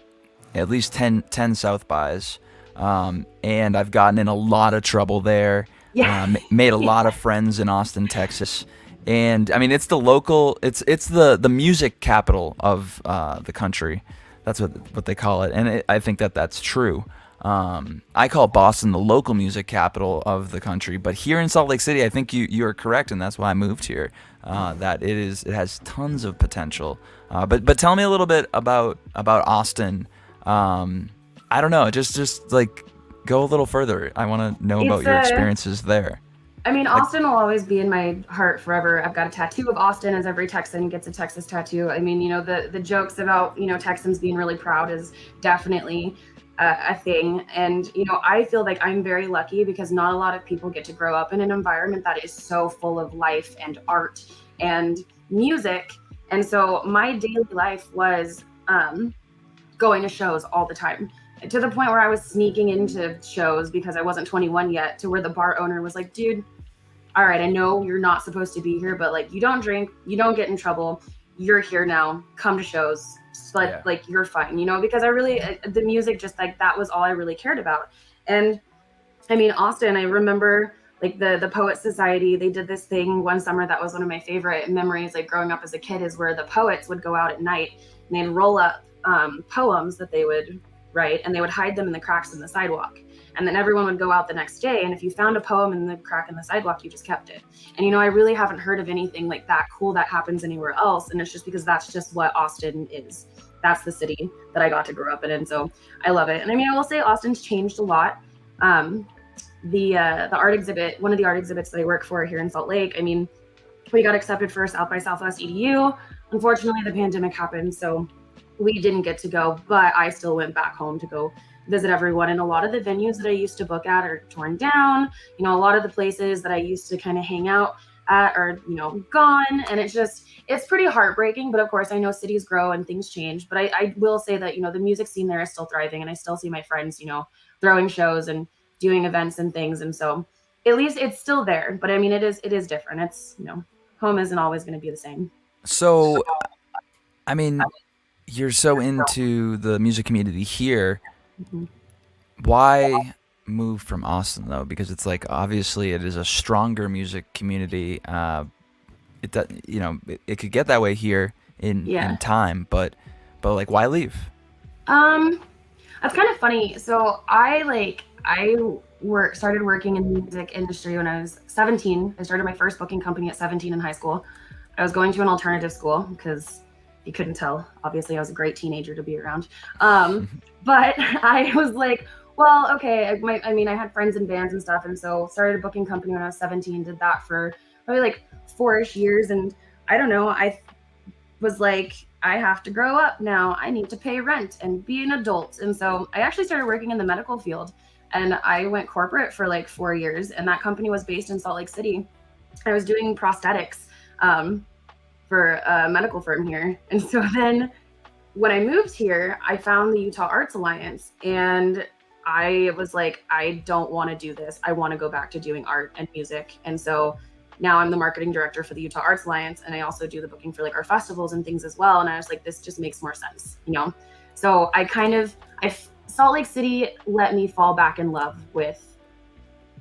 Speaker 4: at least 10 South bys, and I've gotten in a lot of trouble there.
Speaker 1: Yeah.
Speaker 4: Made a lot of friends in Austin, Texas. And I mean, it's the music capital of the country. That's what they call it. And I think that's true. I call Boston the local music capital of the country, but here in Salt Lake City, I think you are correct, and that's why I moved here. That it has tons of potential. But tell me a little bit about Austin. I don't know, just like go a little further. I want to know about your experiences there.
Speaker 1: I mean, Austin will always be in my heart forever. I've got a tattoo of Austin, as every Texan gets a Texas tattoo. I mean, the jokes about, Texans being really proud is definitely a thing. And, I feel like I'm very lucky because not a lot of people get to grow up in an environment that is so full of life and art and music. And so my daily life was going to shows all the time, to the point where I was sneaking into shows because I wasn't 21 yet, to where the bar owner was like, dude, all right, I know you're not supposed to be here, but like, you don't drink, you don't get in trouble, you're here now, come to shows, but like, you're fine, because I really, the music, just like, that was all I really cared about. And I mean, Austin, I remember like the Poet Society, they did this thing one summer that was one of my favorite memories, like growing up as a kid, is where the poets would go out at night and they'd roll up poems that they would write, and they would hide them in the cracks in the sidewalk. And then everyone would go out the next day, and if you found a poem in the crack in the sidewalk, you just kept it. And I really haven't heard of anything like that cool that happens anywhere else, and it's just because that's just what Austin is. That's the city that I got to grow up in, and so I love it. And I mean, I will say Austin's changed a lot. The art exhibit, one of the art exhibits that I work for here in Salt Lake, I mean, we got accepted for South by Southwest EDU. Unfortunately, the pandemic happened, so we didn't get to go, but I still went back home to go visit everyone. And a lot of the venues that I used to book at are torn down. A lot of the places that I used to kind of hang out at are, gone. And it's pretty heartbreaking. But of course, I know cities grow and things change. But I will say that, the music scene there is still thriving. And I still see my friends, throwing shows and doing events and things. And so at least it's still there. But I mean, it is different. It's, home isn't always going to be the same.
Speaker 4: So, I mean, you're so into the music community here.
Speaker 1: Mm-hmm.
Speaker 4: Why move from Austin though? Because it's like, obviously it is a stronger music community. It could get that way here in time, but like, why leave?
Speaker 1: That's kind of funny. So I started working in the music industry when I was 17. I started my first booking company at 17 in high school. I was going to an alternative school because you couldn't tell. Obviously, I was a great teenager to be around. But I was like, well, okay. I had friends in bands and stuff. And so started a booking company when I was 17, did that for probably like 4-ish years. And I don't know, I was like, I have to grow up now. I need to pay rent and be an adult. And so I actually started working in the medical field, and I went corporate for like 4 years. And that company was based in Salt Lake City. I was doing prosthetics for a medical firm here. And so then when I moved here, I found the Utah Arts Alliance, and I was like, I don't want to do this. I want to go back to doing art and music. And so now I'm the marketing director for the Utah Arts Alliance, and I also do the booking for like our festivals and things as well. And I was like, this just makes more sense, So Salt Lake City let me fall back in love with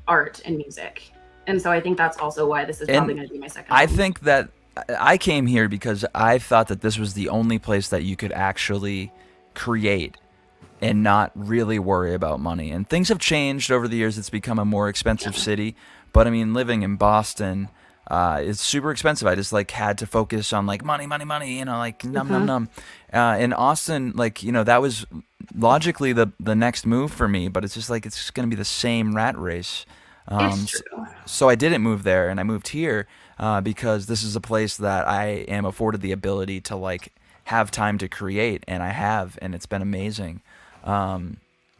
Speaker 1: art and music. And so I think that's also why this is probably going to be my second
Speaker 4: I
Speaker 1: home.
Speaker 4: think that I came here because I thought that this was the only place that you could actually create and not really worry about money. And things have changed over the years. It's become a more expensive city. But I mean, living in Boston is super expensive. I just like had to focus on like money, like num. In Austin, like, that was logically the next move for me, but it's just like, it's just going to be the same rat race.
Speaker 1: It's true.
Speaker 4: So I didn't move there, and I moved here because this is a place that I am afforded the ability to like have time to create, and I have, and it's been amazing. And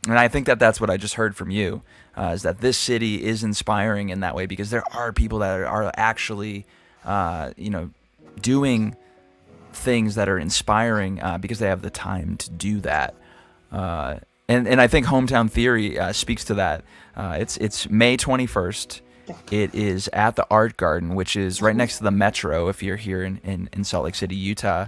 Speaker 4: I think that that's what I just heard from you, is that this city is inspiring in that way, because there are people that are actually, doing things that are inspiring because they have the time to do that. And I think Hometown Theory speaks to that. It's May 21st. It is at the Art Garden, which is right next to the Metro if you're here in Salt Lake City, Utah.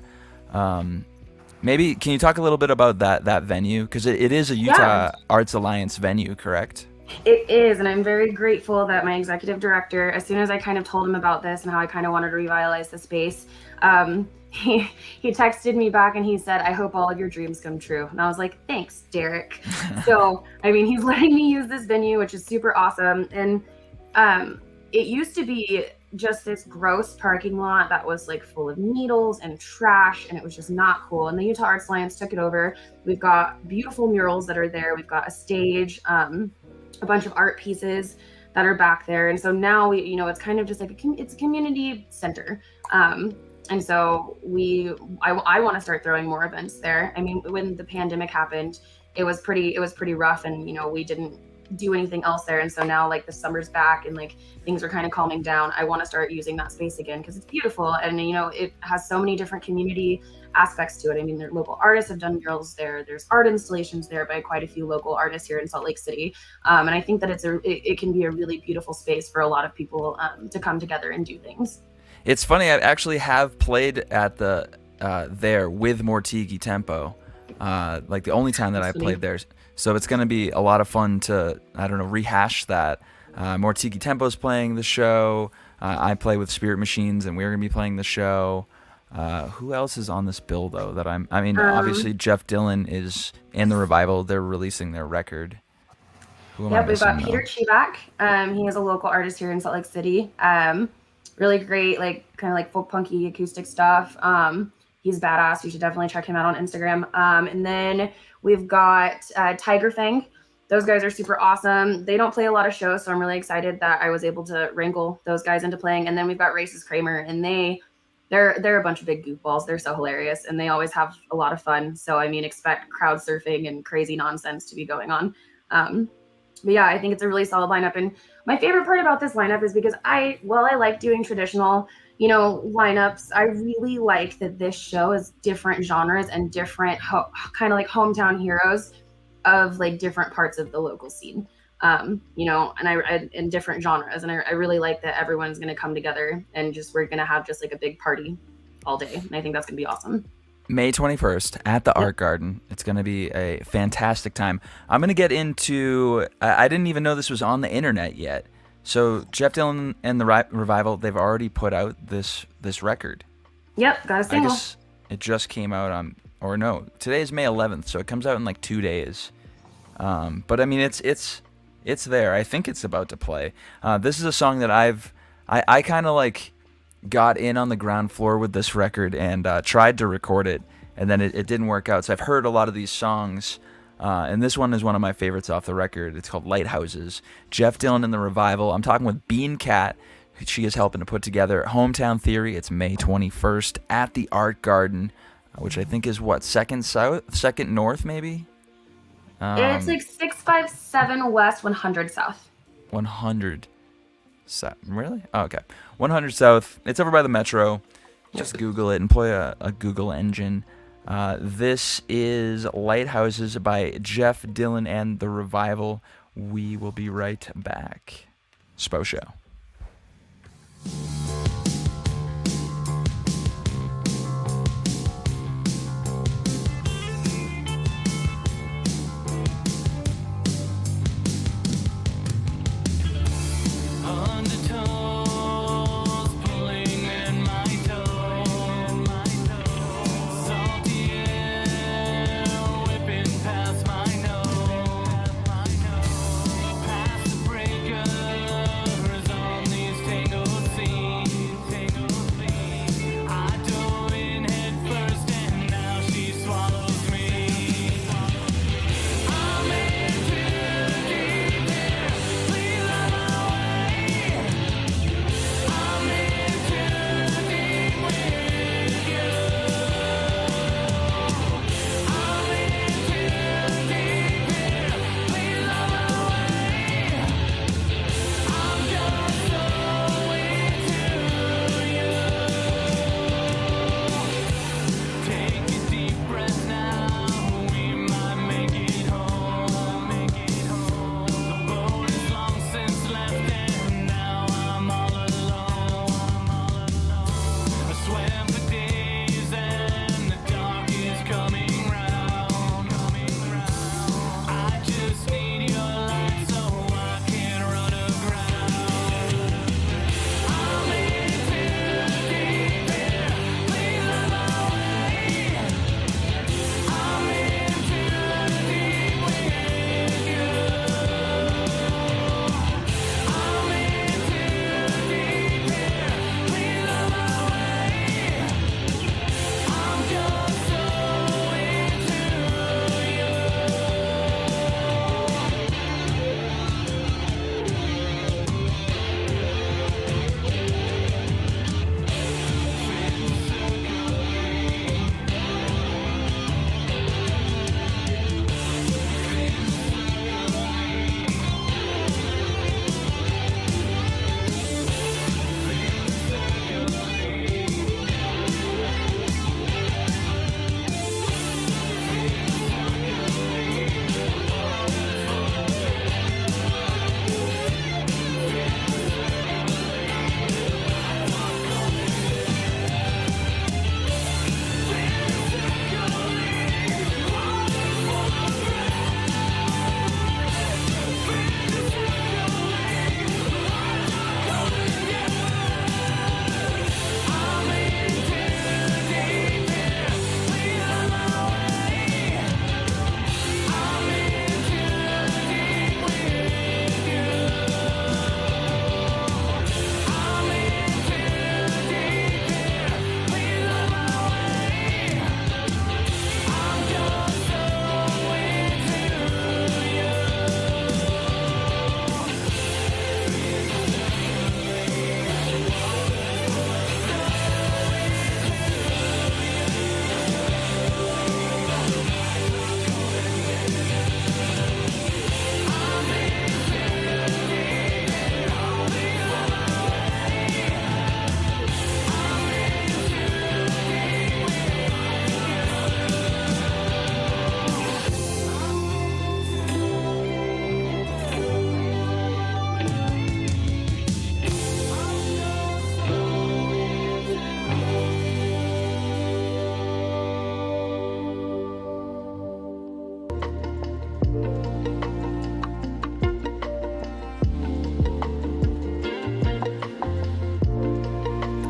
Speaker 4: Maybe can you talk a little bit about that venue? Because it is a Utah Arts Alliance venue, correct?
Speaker 1: It is, and I'm very grateful that my executive director, as soon as I kind of told him about this and how I kind of wanted to revitalize the space, he texted me back and he said, "I hope all of your dreams come true." And I was like, "Thanks, Derek." So, I mean, he's letting me use this venue, which is super awesome. And it used to be just this gross parking lot that was like full of needles and trash, and it was just not cool. And the Utah Arts Alliance took it over. We've got beautiful murals that are there. We've got a stage, a bunch of art pieces that are back there. And so now it's kind of just like it's a community center. And so I want to start throwing more events there. I mean, when the pandemic happened, it was pretty rough, and we didn't do anything else there. And so now, like, the summer's back and like things are kind of calming down, I want to start using that space again because it's beautiful, and it has so many different community aspects to it. I mean, their local artists have done murals there. There's art installations there by quite a few local artists here in Salt Lake City, and I think that it can be a really beautiful space for a lot of people to come together and do things.
Speaker 4: It's funny, I actually have played at the there with Mortigi Tempo, like the only time that I played there. So it's going to be a lot of fun to, rehash that. Mortigi Tempo's playing the show. I play with Spirit Machines, and we're going to be playing the show. Who else is on this bill, though? Obviously Jeff Dillon is in the Revival. They're releasing their record. Who am I
Speaker 1: we've got
Speaker 4: missing,
Speaker 1: Peter Chibak. He is a local artist here in Salt Lake City. Really great, like kind of like folk punky acoustic stuff. He's badass. You should definitely check him out on Instagram. And then we've got Tiger Fang. Those guys are super awesome. They don't play a lot of shows, so I'm really excited that I was able to wrangle those guys into playing. And then we've got Races Kramer, and they're a bunch of big goofballs. They're so hilarious, and they always have a lot of fun. So I mean, expect crowd surfing and crazy nonsense to be going on. But yeah, I think it's a really solid lineup. And my favorite part about this lineup is because while I like doing traditional, lineups, I really like that this show is different genres and different kind of like hometown heroes of like different parts of the local scene. And I in different genres. And I really like that everyone's going to come together and we're going to have just like a big party all day. And I think that's going to be awesome.
Speaker 4: May 21st at the Art Garden. It's going to be a fantastic time. I'm going to get into, I didn't even know this was on the internet yet. So Jeff Dillon and the Revival, they've already put out this record.
Speaker 1: Yep, got a single.
Speaker 4: I guess it just came out today is May 11th, so it comes out in like 2 days. But I mean, it's there. I think it's about to play. This is a song that I kind of like got in on the ground floor with this record and tried to record it, and then it didn't work out. So I've heard a lot of these songs, and this one is one of my favorites off the record. It's called Lighthouses. Jeff Dillon and the Revival. I'm talking with BeanKat. She is helping to put together Hometown Theory. It's May 21st at the Art Garden, which I think is second north, maybe?
Speaker 1: It's like 657 west, 100 south.
Speaker 4: 100 south. Really? Oh, okay. 100 south. It's over by the Metro. Just Google it. Employ a Google engine. This is Lighthouses by Jeff Dillon and the Revival. We will be right back. Spo Show.
Speaker 3: Past the breakers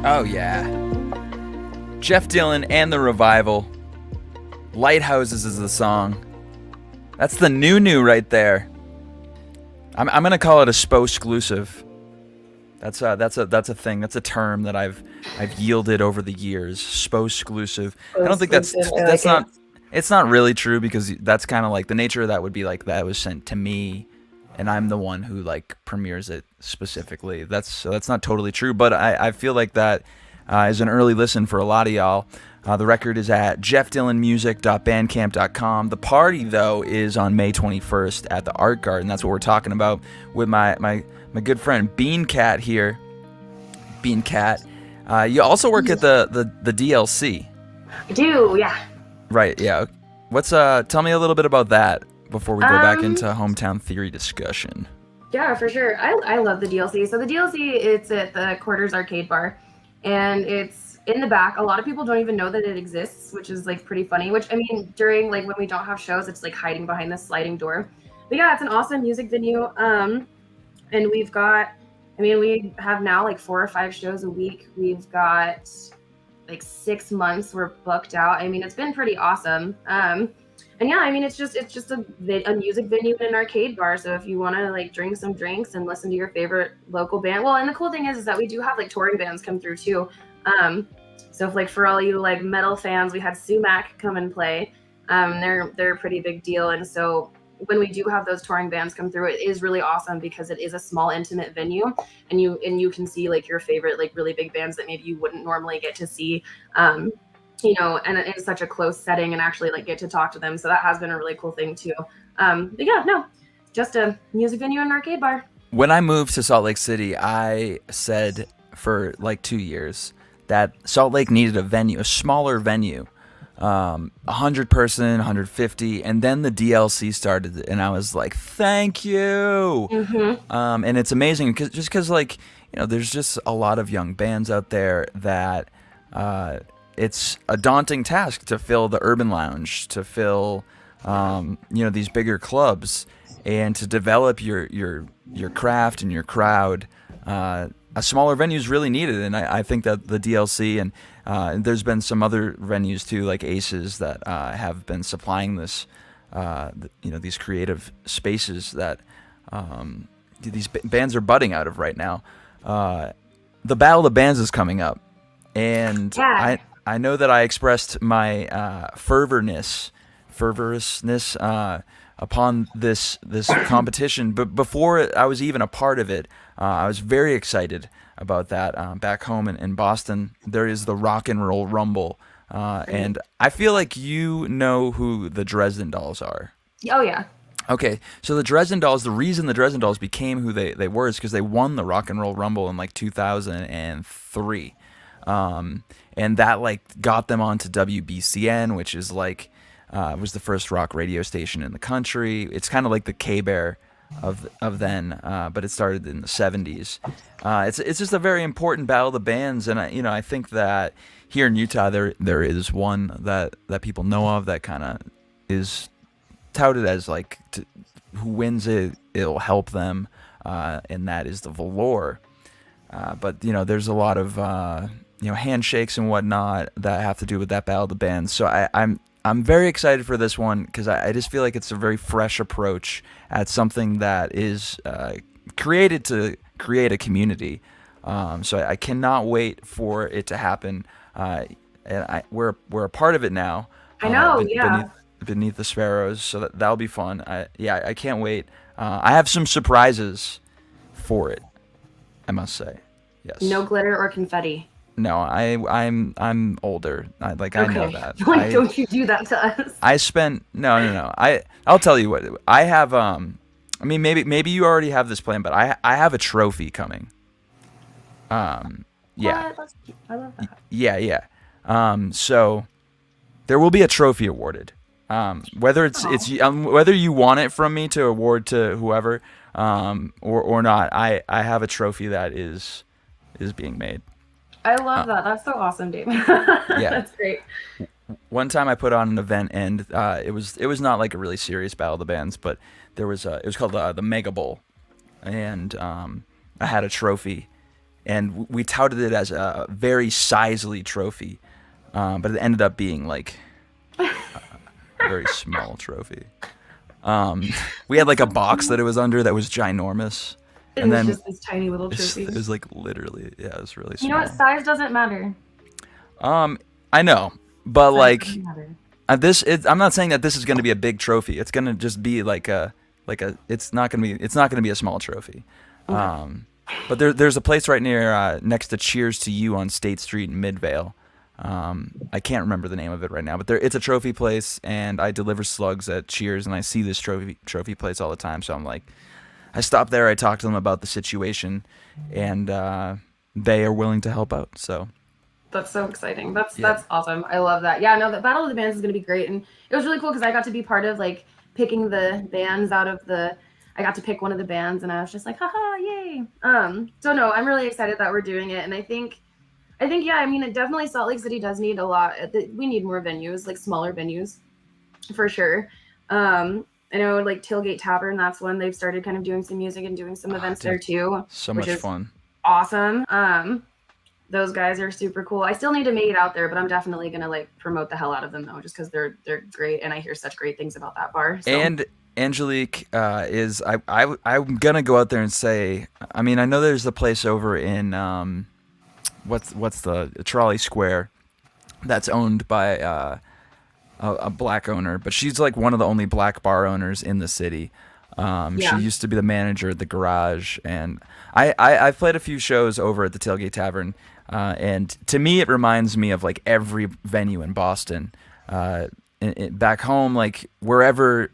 Speaker 4: Oh yeah, Jeff Dylan and the Revival. Lighthouses is the song. That's the new right there. I'm gonna call it a Spo exclusive. That's a thing. That's a term that I've yielded over the years. Spo exclusive. I don't think that's not. It's not really true because that's kind of like the nature of that would be like that was sent to me, and I'm the one who like premieres it specifically. That's not totally true, but I feel like that is an early listen for a lot of y'all. The record is at jeffdyllanmusic.bandcamp.com. The party, though, is on May 21st at the Art Garden. That's what we're talking about with my good friend BeanKat here. BeanKat. You also work at the DLC.
Speaker 1: I do, yeah.
Speaker 4: Right, yeah. Tell me a little bit about that before we go back into hometown theory discussion.
Speaker 1: Yeah, for sure. I love the DLC. So the DLC, it's at the Quarters Arcade Bar, and it's in the back. A lot of people don't even know that it exists, which is like pretty funny, which I mean, during like when we don't have shows, it's like hiding behind this sliding door. But yeah, it's an awesome music venue. And we have now like 4 or 5 shows a week. We've got like 6 months we're booked out. I mean, it's been pretty awesome. And yeah, I mean, it's just a music venue and an arcade bar. So if you want to like drink some drinks and listen to your favorite local band, well, and the cool thing is that we do have like touring bands come through too. So if like for all you like metal fans, we had Sumac come and play. They're a pretty big deal, and so when we do have those touring bands come through, it is really awesome because it is a small, intimate venue, and you can see like your favorite like really big bands that maybe you wouldn't normally get to see, and in such a close setting, and actually like get to talk to them. So that has been a really cool thing too. But yeah, no, just a music venue and an arcade bar.
Speaker 4: When I moved to Salt Lake City, I said for like 2 years that Salt Lake needed a venue, a smaller venue, 100 person, 150, and then the DLC started, and I was like, thank you.
Speaker 1: Mm-hmm.
Speaker 4: And it's amazing because like, there's just a lot of young bands out there that it's a daunting task to fill the urban lounge, to fill these bigger clubs, and to develop your craft and your crowd. A smaller venue is really needed, and I think that the DLC and there's been some other venues too, like Aces, that have been supplying this, these creative spaces that these bands are budding out of right now. The Battle of the Bands is coming up, and
Speaker 1: yeah.
Speaker 4: I know that I expressed my fervorousness upon this competition, but before I was even a part of it, I was very excited about that. Back home in Boston, there is the Rock and Roll Rumble, and I feel like you know who the Dresden Dolls are.
Speaker 1: Oh yeah.
Speaker 4: Okay, so the Dresden Dolls, the reason the Dresden Dolls became who they were is because they won the Rock and Roll Rumble in like 2003, and that like got them onto WBCN, which is like was the first rock radio station in the country. It's kind of like the K-Bear of then, but it started in the 70s. It's just a very important battle of the bands, and I think that here in Utah there is one that people know of that kind of is touted as like who wins it'll help them, and that is the Velour. But there's a lot of handshakes and whatnot that have to do with that battle of the bands. So I'm very excited for this one because I just feel like it's a very fresh approach at something that is created to create a community. So I cannot wait for it to happen. And we're a part of it now.
Speaker 1: I know, yeah.
Speaker 4: Beneath the Sparrows, so that'll be fun. I can't wait. I have some surprises for it, I must say. Yes.
Speaker 1: No glitter or confetti.
Speaker 4: No, I'm older. I know that.
Speaker 1: Don't you do that to us?
Speaker 4: I spent no. I'll tell you what. I have maybe you already have this plan, but I have a trophy coming. Yeah.
Speaker 1: What? I love that.
Speaker 4: Yeah. So there will be a trophy awarded. Whether it's whether you want it from me to award to whoever, or not, I have a trophy that is being made.
Speaker 1: I love that. That's so awesome, Dave. Yeah. That's great.
Speaker 4: one time I put on an event, and it was not like a really serious battle of the bands, but it was called the Mega Bowl, and I had a trophy, and we touted it as a very sizely trophy, but it ended up being like a very small trophy. We had like a box that it was under that was ginormous.
Speaker 1: And then just this tiny little trophy.
Speaker 4: It was like literally, it was really small.
Speaker 1: You know what? Size doesn't matter.
Speaker 4: I know, but
Speaker 1: Size
Speaker 4: like
Speaker 1: doesn't matter.
Speaker 4: I'm not saying that this is going to be a big trophy. It's going to just be like a it's not going to be a small trophy. Okay. But there's a place right near next to Cheers to You on State Street in Midvale. I can't remember the name of it right now, but it's a trophy place, and I deliver slugs at Cheers, and I see this trophy place all the time. So I'm like, I stop there, I talk to them about the situation, and they are willing to help out. So
Speaker 1: that's so exciting. That's awesome. I love that. Yeah, no, the Battle of the Bands is going to be great, and it was really cool because I got to be part of like picking the bands out of the. I got to pick one of the bands, and I was just like, haha, yay! So no, I'm really excited that we're doing it, and I think yeah, I mean, it definitely Salt Lake City does need a lot. We need more venues, like smaller venues, for sure. I know like Tailgate Tavern, that's when they've started kind of doing some music and doing some events there too.
Speaker 4: So much fun.
Speaker 1: Awesome. Those guys are super cool. I still need to make it out there, but I'm definitely gonna like promote the hell out of them though, just because they're great, and I hear such great things about that bar. So. And
Speaker 4: Angelique is I'm gonna go out there and say, I mean, I know there's a place over in what's the Trolley Square that's owned by a black owner, but she's like one of the only black bar owners in the city. She used to be the manager at the Garage, and I've played a few shows over at the Tailgate Tavern, and to me it reminds me of like every venue in Boston. Back home, like wherever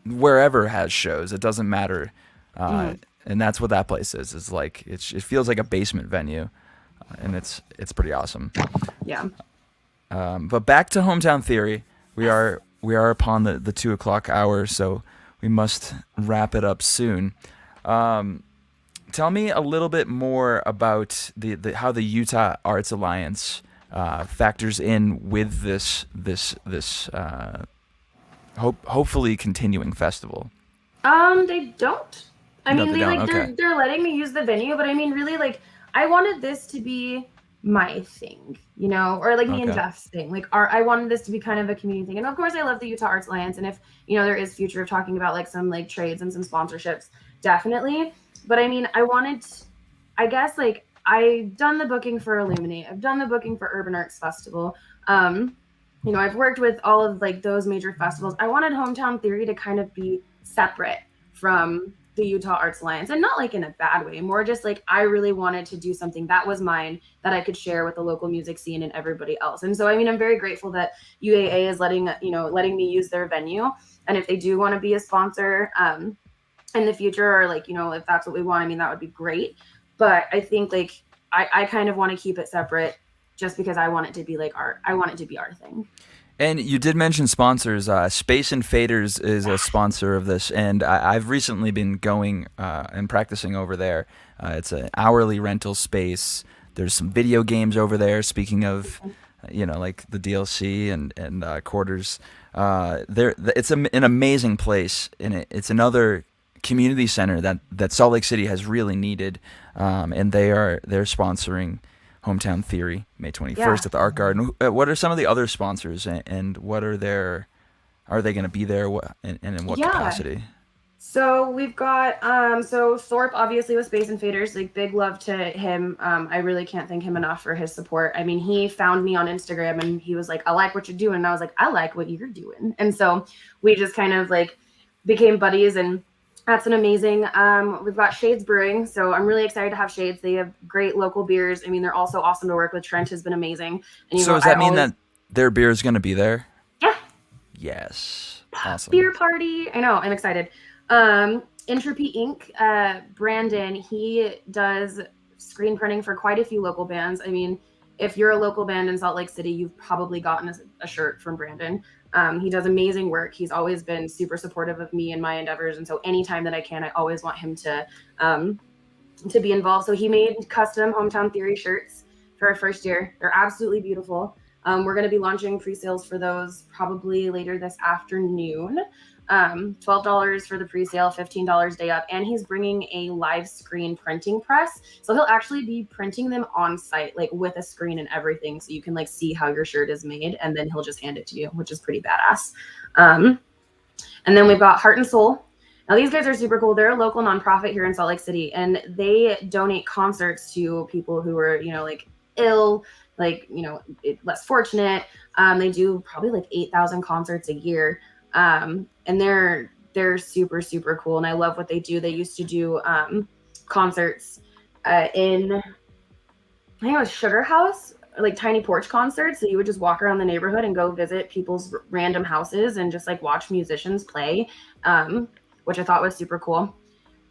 Speaker 4: has shows, it doesn't matter, and that's what that place is. It's like it feels like a basement venue, and it's pretty awesome.
Speaker 1: Yeah.
Speaker 4: But back to Hometown Theory, we are upon the 2:00 hour, so we must wrap it up soon. Tell me a little bit more about the how the Utah Arts Alliance factors in with this hopefully continuing festival.
Speaker 1: They don't. I mean, they're letting me use the venue, but I mean, really, like, I wanted this to be my thing, you know, or like me and Jeff's thing. Like, I wanted this to be kind of a community thing, and of course, I love the Utah Arts Alliance, and if there is future of talking about like some like trades and some sponsorships, definitely. But I mean, I guess like I've done the booking for Illuminate, I've done the booking for Urban Arts Festival. I've worked with all of like those major festivals. I wanted Hometown Theory to kind of be separate from the Utah Arts Alliance, and not like in a bad way, more just like I really wanted to do something that was mine that I could share with the local music scene and everybody else. And so, I mean, I'm very grateful that UAA is letting me use their venue. And if they do want to be a sponsor in the future, or like, if that's what we want, I mean, that would be great. But I think like I kind of want to keep it separate just because I want it to be like I want it to be our thing.
Speaker 4: And you did mention sponsors. Space and Faders is a sponsor of this, and I've recently been going and practicing over there. It's an hourly rental space. There's some video games over there. Speaking of, like the DLC and quarters, it's an amazing place, and it's another community center that Salt Lake City has really needed, and they're sponsoring Hometown Theory, May 21st at the Art Garden. What are some of the other sponsors, and what are they going to be there, and in what capacity?
Speaker 1: So we've got, so Thorpe, obviously, with Space and Faders, like big love to him. I really can't thank him enough for his support. I mean, he found me on Instagram and he was like, I like what you're doing. And I was like, I like what you're doing. And so we just kind of like became buddies, and that's an amazing. We've got Shades Brewing, so I'm really excited to have Shades. They have great local beers. I mean, they're also awesome to work with. Trent has been amazing. And
Speaker 4: so does that mean that their beer is going to be there?
Speaker 1: Yeah.
Speaker 4: Yes. Awesome.
Speaker 1: Beer party. I know. I'm excited. Entropy Inc. Brandon, he does screen printing for quite a few local bands. I mean, if you're a local band in Salt Lake City, you've probably gotten a shirt from Brandon. He does amazing work. He's always been super supportive of me and my endeavors. And so anytime that I can, I always want him to be involved. So he made custom Hometown Theory shirts for our first year. They're absolutely beautiful. We're going to be launching pre-sales for those probably later this afternoon. $12 for the pre-sale, $15 day up, and he's bringing a live screen printing press. So he'll actually be printing them on site, like with a screen and everything, so you can like see how your shirt is made, and then he'll just hand it to you, which is pretty badass. And then we've got Heart and Soul. Now these guys are super cool. They're a local nonprofit here in Salt Lake City, and they donate concerts to people who are, like ill, like, less fortunate. They do probably like 8,000 concerts a year. And they're super, super cool. And I love what they do. They used to do concerts in, I think it was Sugar House, like tiny porch concerts. So you would just walk around the neighborhood and go visit people's random houses and just like watch musicians play, which I thought was super cool.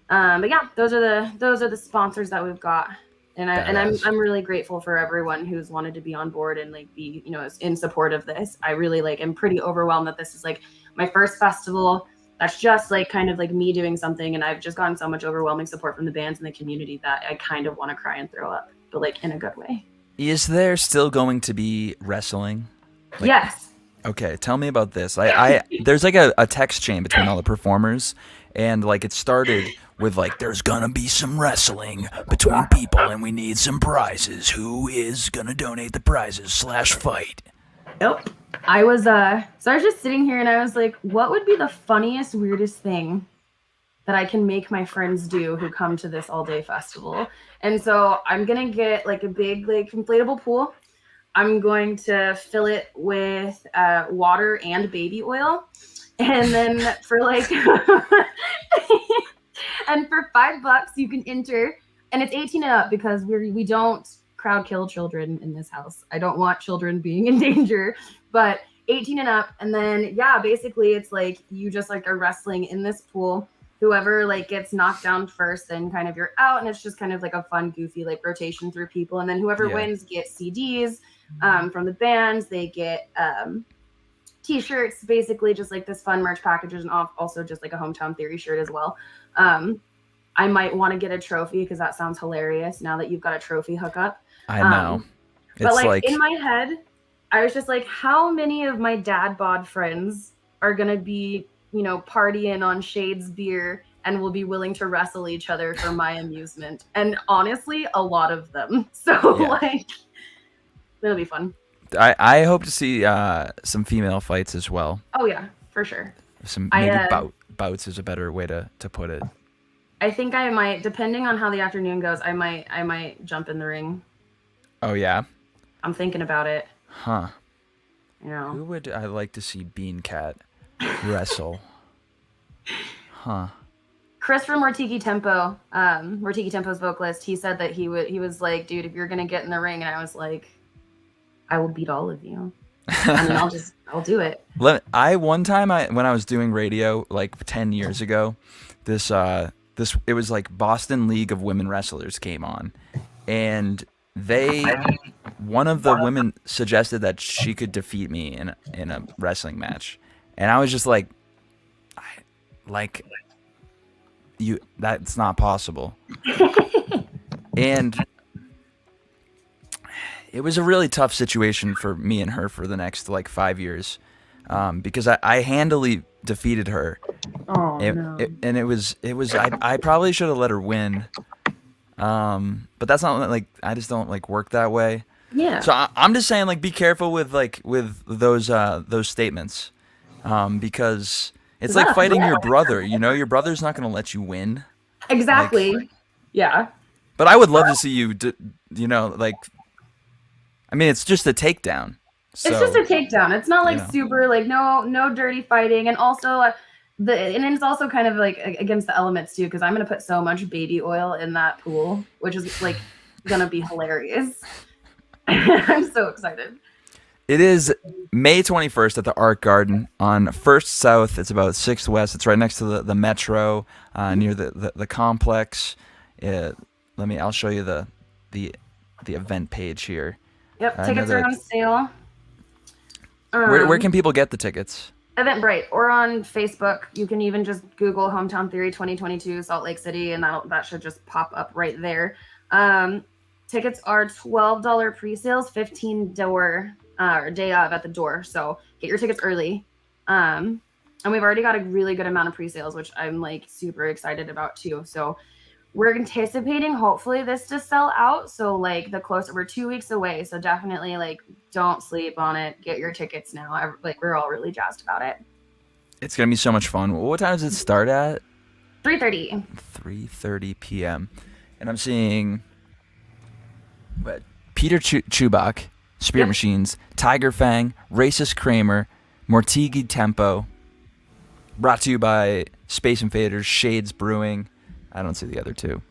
Speaker 1: But yeah, those are the sponsors that we've got. And I'm really grateful for everyone who's wanted to be on board and like be, in support of this. I really am pretty overwhelmed that this is like my first festival. That's just like kind of like me doing something. And I've just gotten so much overwhelming support from the bands and the community that I kind of want to cry and throw up, but like in a good way.
Speaker 4: Is there still going to be wrestling?
Speaker 1: Yes.
Speaker 4: Okay, tell me about this. I there's like a text chain between all the performers, and like it started with like, there's gonna be some wrestling between people and we need some prizes. Who is gonna donate the prizes / fight?
Speaker 1: Nope. I was so I was just sitting here and I was like, what would be the funniest, weirdest thing that I can make my friends do who come to this all day festival? And so I'm gonna get like a big like inflatable pool. I'm going to fill it with water and baby oil. And then for like and for $5 you can enter, and it's 18 and up because we don't crowd kill children in this house. I don't want children being in danger, but 18 and up. And then basically it's like you just like are wrestling in this pool. Whoever like gets knocked down first, then kind of you're out, and it's just kind of like a fun, goofy like rotation through people. And then whoever wins gets CDs from the bands. They get t-shirts, basically just like this fun merch packages, and also just like a Hometown Theory shirt as well. I might want to get a trophy because that sounds hilarious now that you've got a trophy hookup.
Speaker 4: I know.
Speaker 1: But like in my head, I was just like, how many of my dad bod friends are going to be, partying on Shades beer and will be willing to wrestle each other for my amusement? And honestly, a lot of them. So like, it'll be fun.
Speaker 4: I hope to see some female fights as well.
Speaker 1: Oh yeah, for sure.
Speaker 4: Some maybe bouts is a better way to put it.
Speaker 1: I think I might, depending on how the afternoon goes, I might jump in the ring.
Speaker 4: Oh yeah?
Speaker 1: I'm thinking about it.
Speaker 4: Huh.
Speaker 1: Who
Speaker 4: would I like to see BeanKat wrestle? Huh.
Speaker 1: Chris from Mortiki Tempo, Mortiki Tempo's vocalist, he said that he was like, dude, if you're gonna get in the ring, and I was like, I will beat all of you. And then I'll do it.
Speaker 4: One time when I was doing radio like 10 years ago, it was like Boston League of Women Wrestlers came on, and one of the women suggested that she could defeat me in a wrestling match, and I was just like, that's not possible. And it was a really tough situation for me and her for the next like 5 years, because I handily defeated her.
Speaker 1: Oh no!
Speaker 4: I probably should have let her win, but that's not like, I just don't like work that way.
Speaker 1: Yeah.
Speaker 4: So I'm just saying, like, be careful with those statements, because it's like fighting your brother. Your brother's not going to let you win.
Speaker 1: Exactly. Yeah.
Speaker 4: But I would love to see you, I mean, it's just a takedown. So,
Speaker 1: it's just a takedown. It's not like super like no dirty fighting, and also and it's also kind of like against the elements too, because I'm gonna put so much baby oil in that pool, which is like gonna be hilarious. I'm so excited.
Speaker 4: It is May 21st at the Art Garden on 1st South. It's about 6th West. It's right next to the Metro, near the complex. I'll show you the event page here.
Speaker 1: Yep, tickets are on sale.
Speaker 4: Where can people get the tickets?
Speaker 1: Eventbrite or on Facebook. You can even just Google Hometown Theory 2022 Salt Lake City, and that should just pop up right there. Tickets are $12 pre-sales, $15 or day of at the door. So get your tickets early. And we've already got a really good amount of pre-sales, which I'm like super excited about too. So we're anticipating hopefully this to sell out. So like we're 2 weeks away. So definitely like don't sleep on it. Get your tickets now. Like we're all really jazzed about it.
Speaker 4: It's gonna be so much fun. What time does it start at?
Speaker 1: 3:30.
Speaker 4: 3:30 p.m. And I'm seeing Peter Chubak, Spirit Machines, Tiger Fang, Racist Kramer, Mortigi Tempo. Brought to you by Space Invaders, Shades Brewing. I don't see the other two.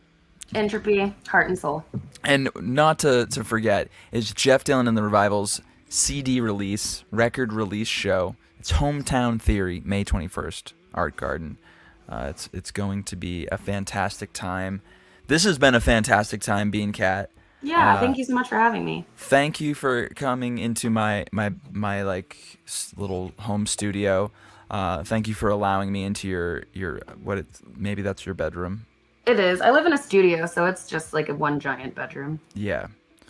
Speaker 1: Entropy, Heart and Soul.
Speaker 4: And not to forget is Jeff Dillon and the Revival's CD release, record release show. It's Hometown Theory, May 21st, Art Garden. It's going to be a fantastic time. This has been a fantastic time, BeanKat.
Speaker 1: Yeah, thank you so much for having me.
Speaker 4: Thank you for coming into my like little home studio. Thank you for allowing me into your maybe that's your bedroom.
Speaker 1: It is. I live in a studio, so it's just like a one giant bedroom.
Speaker 4: Yeah.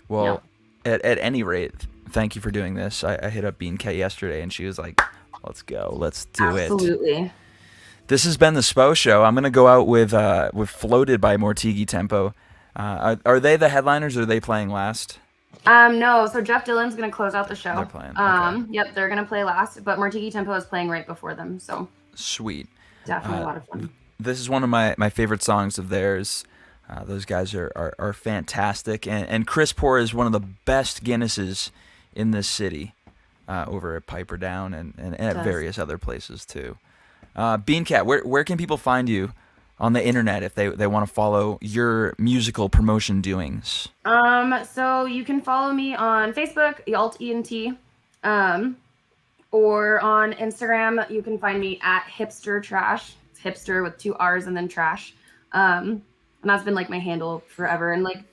Speaker 4: Well, at any rate, thank you for doing this. I hit up BeanKat yesterday, and she was like, "Let's go. Let's do it."
Speaker 1: Absolutely.
Speaker 4: This has been the Spo Show. I'm gonna go out with Floated by Mortigi Tempo. Are they the headliners, or are they playing last?
Speaker 1: No. So Jeff Dillon's gonna close out the show.
Speaker 4: They're playing. Okay.
Speaker 1: Yep, they're gonna play last, but Mortigi Tempo is playing right before them. So
Speaker 4: sweet.
Speaker 1: Definitely a lot of fun.
Speaker 4: This is one of my favorite songs of theirs. Those guys are fantastic, and Chris Poor is one of the best Guinnesses in this city, over at Piper Down and at various other places too. BeanKat, where can people find you on the internet if they want to follow your musical promotion doings?
Speaker 1: So you can follow me on Facebook, AltENT, or on Instagram. You can find me at Hipster Trash. It's hipster with 2 R's and then trash. And that's been like my handle forever. And like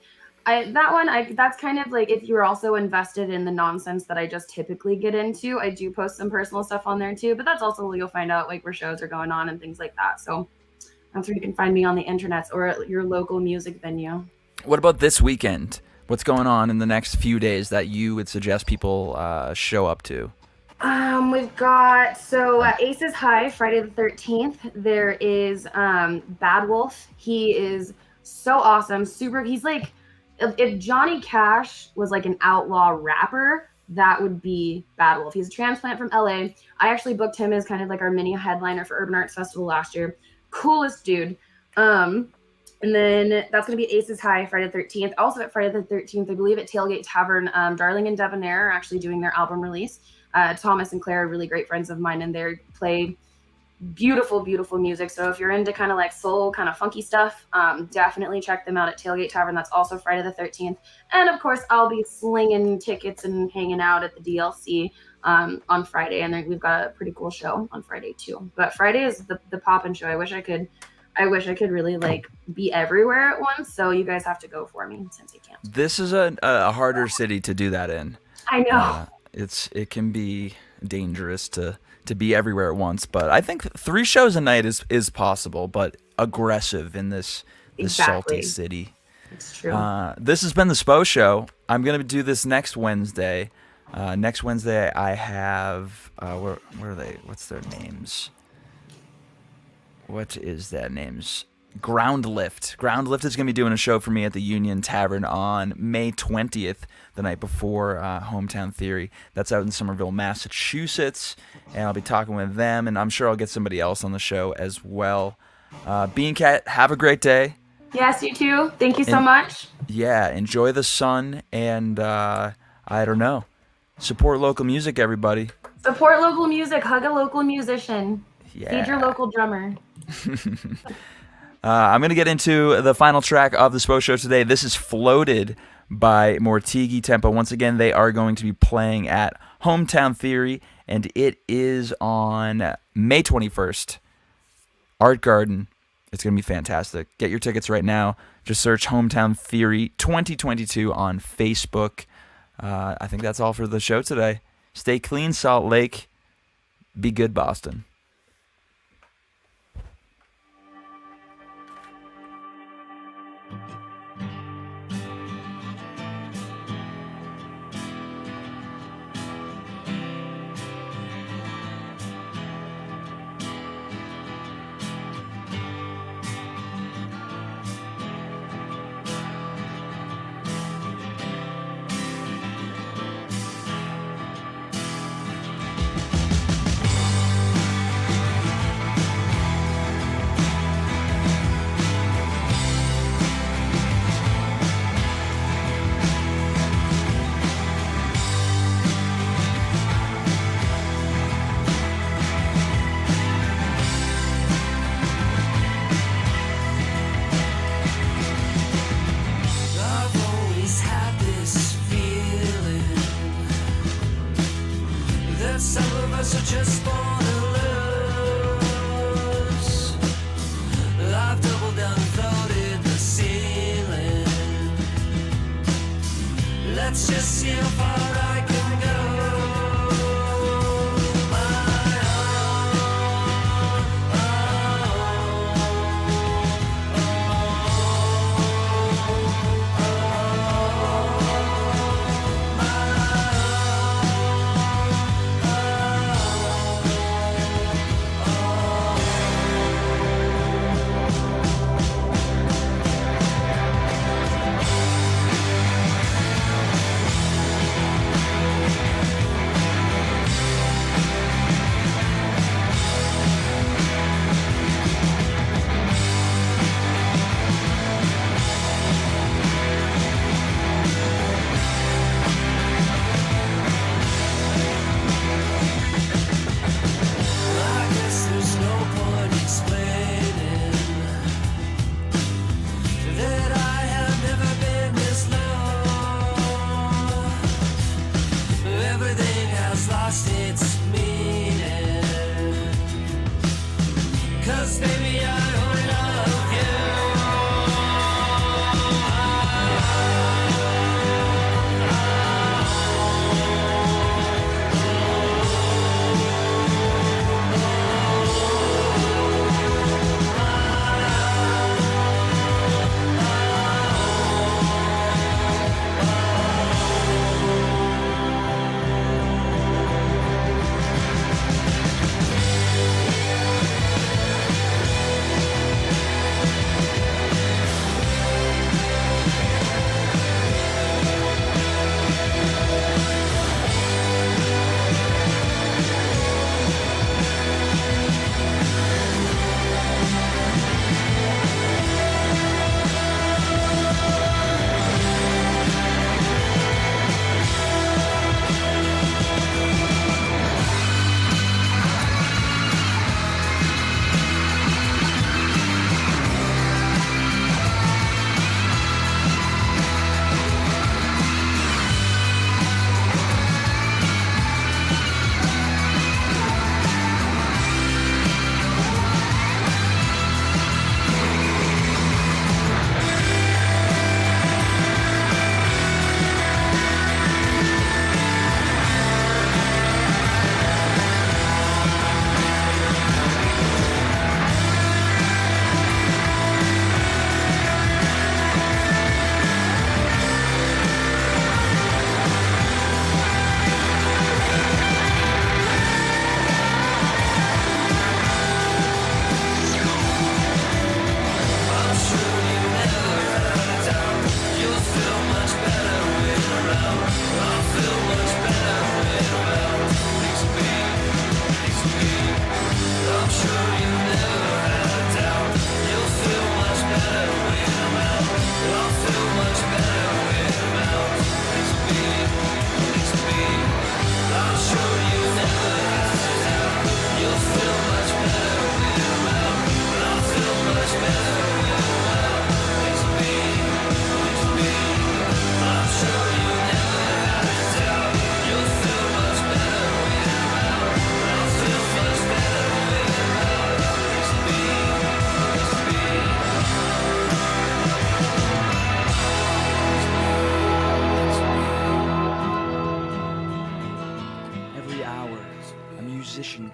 Speaker 1: that's kind of like if you're also invested in the nonsense that I just typically get into. I do post some personal stuff on there too, but that's also where you'll find out like where shows are going on and things like that. So that's where you can find me on the internets or at your local music venue. What
Speaker 4: about this weekend? What's going on in the next few days that you would suggest people show up to?
Speaker 1: We've got Aces High, Friday the 13th. There is Bad Wolf. He is so awesome. He's like, if Johnny Cash was like an outlaw rapper, that would be Bad Wolf. He's a transplant from LA. I actually booked him as kind of like our mini headliner for Urban Arts Festival last year. Coolest dude. And then that's going to be Aces High, Friday the 13th. Also at Friday the 13th, I believe at Tailgate Tavern, Darling and Debonair are actually doing their album release. Thomas and Claire are really great friends of mine, and they play beautiful, beautiful music. So if you're into kind of like soul, kind of funky stuff, definitely check them out at Tailgate Tavern. That's also Friday the 13th. And of course, I'll be slinging tickets and hanging out at the DLC on Friday. And then we've got a pretty cool show on Friday too. But Friday is the poppin' show. I wish I could really like be everywhere at once. So you guys have to go for me since I can't.
Speaker 4: This is a harder city to do that in.
Speaker 1: I know.
Speaker 4: It can be dangerous to be everywhere at once, but I think 3 shows a night is possible, but aggressive in this salty city.
Speaker 1: It's true.
Speaker 4: This has been the Spo Show. I'm gonna do this next Wednesday. Next Wednesday I have where are they? What's their names? What is their names? Groundlift. Groundlift is going to be doing a show for me at the Union Tavern on May 20th, the night before Hometown Theory. That's out in Somerville, Massachusetts, and I'll be talking with them, and I'm sure I'll get somebody else on the show as well. BeanKat, have a great day.
Speaker 1: Yes, you too. Thank you so much.
Speaker 4: Yeah, enjoy the sun, and I don't know. Support local music, everybody.
Speaker 1: Support local music. Hug a local musician.
Speaker 4: Yeah.
Speaker 1: Feed your local drummer.
Speaker 4: I'm going to get into the final track of the Spo Show today. This is Floated by Mortigi Tempo. Once again, they are going to be playing at Hometown Theory, and it is on May 21st. Art Garden. It's going to be fantastic. Get your tickets right now. Just search Hometown Theory 2022 on Facebook. I think that's all for the show today. Stay clean, Salt Lake. Be good, Boston.
Speaker 3: 'cause baby I only love you.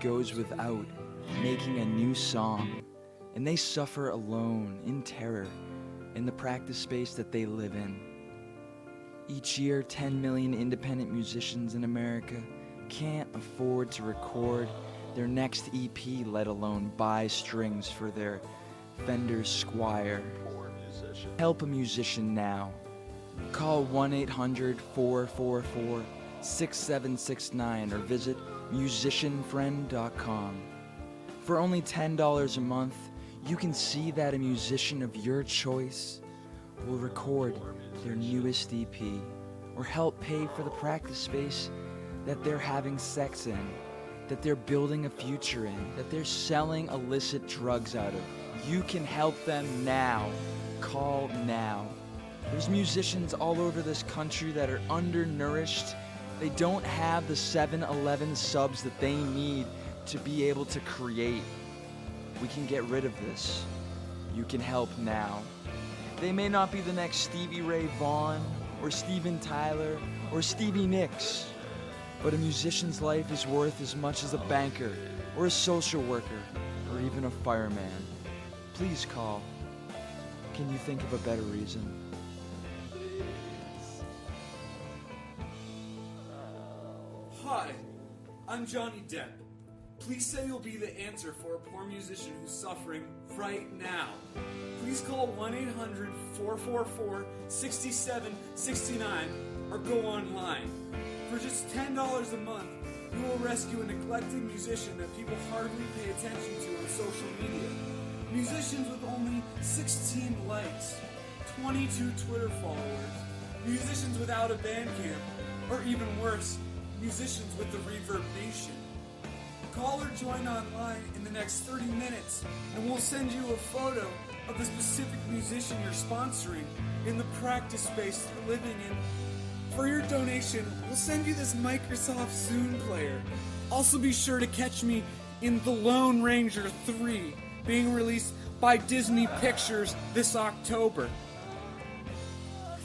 Speaker 6: Goes without making a new song, and they suffer alone in terror in the practice space that they live in. Each year, 10 million independent musicians in America can't afford to record their next EP, let alone buy strings for their Fender Squier. Help a musician now. Call 1-800-444-6769 or visit musicianfriend.com. For only $10 a month, you can see that a musician of your choice will record their newest EP or help pay for the practice space that they're having sex in, that they're building a future in, that they're selling illicit drugs out of. You can help them now. Call now. There's musicians all over this country that are undernourished. They don't have the 7-Eleven subs that they need to be able to create. We can get rid of this. You can help now. They may not be the next Stevie Ray Vaughan or Steven Tyler or Stevie Nicks, but a musician's life is worth as much as a banker or a social worker or even a fireman. Please call. Can you think of a better reason?
Speaker 2: Hi, I'm Johnny Depp. Please say you'll be the answer for a poor musician who's suffering right now. Please call 1-800-444-6769 or go online. For just $10 a month, you will rescue a neglected musician that people hardly pay attention to on social media. Musicians with only 16 likes, 22 Twitter followers, musicians without a band camp, or even worse, musicians with the Reverb Nation. Call or join online in the next 30 minutes and we'll send you a photo of the specific musician you're sponsoring in the practice space you're living in. For your donation, we'll send you this Microsoft Zune player. Also be sure to catch me in The Lone Ranger 3 being released by Disney Pictures this October.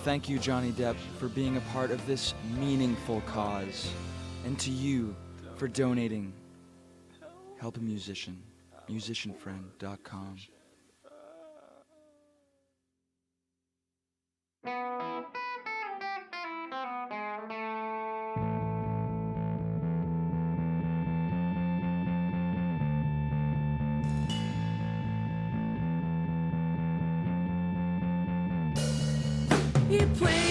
Speaker 6: Thank you, Johnny Depp, for being a part of this meaningful cause. And to you for donating. Help a musician. musicianfriend.com.
Speaker 7: You play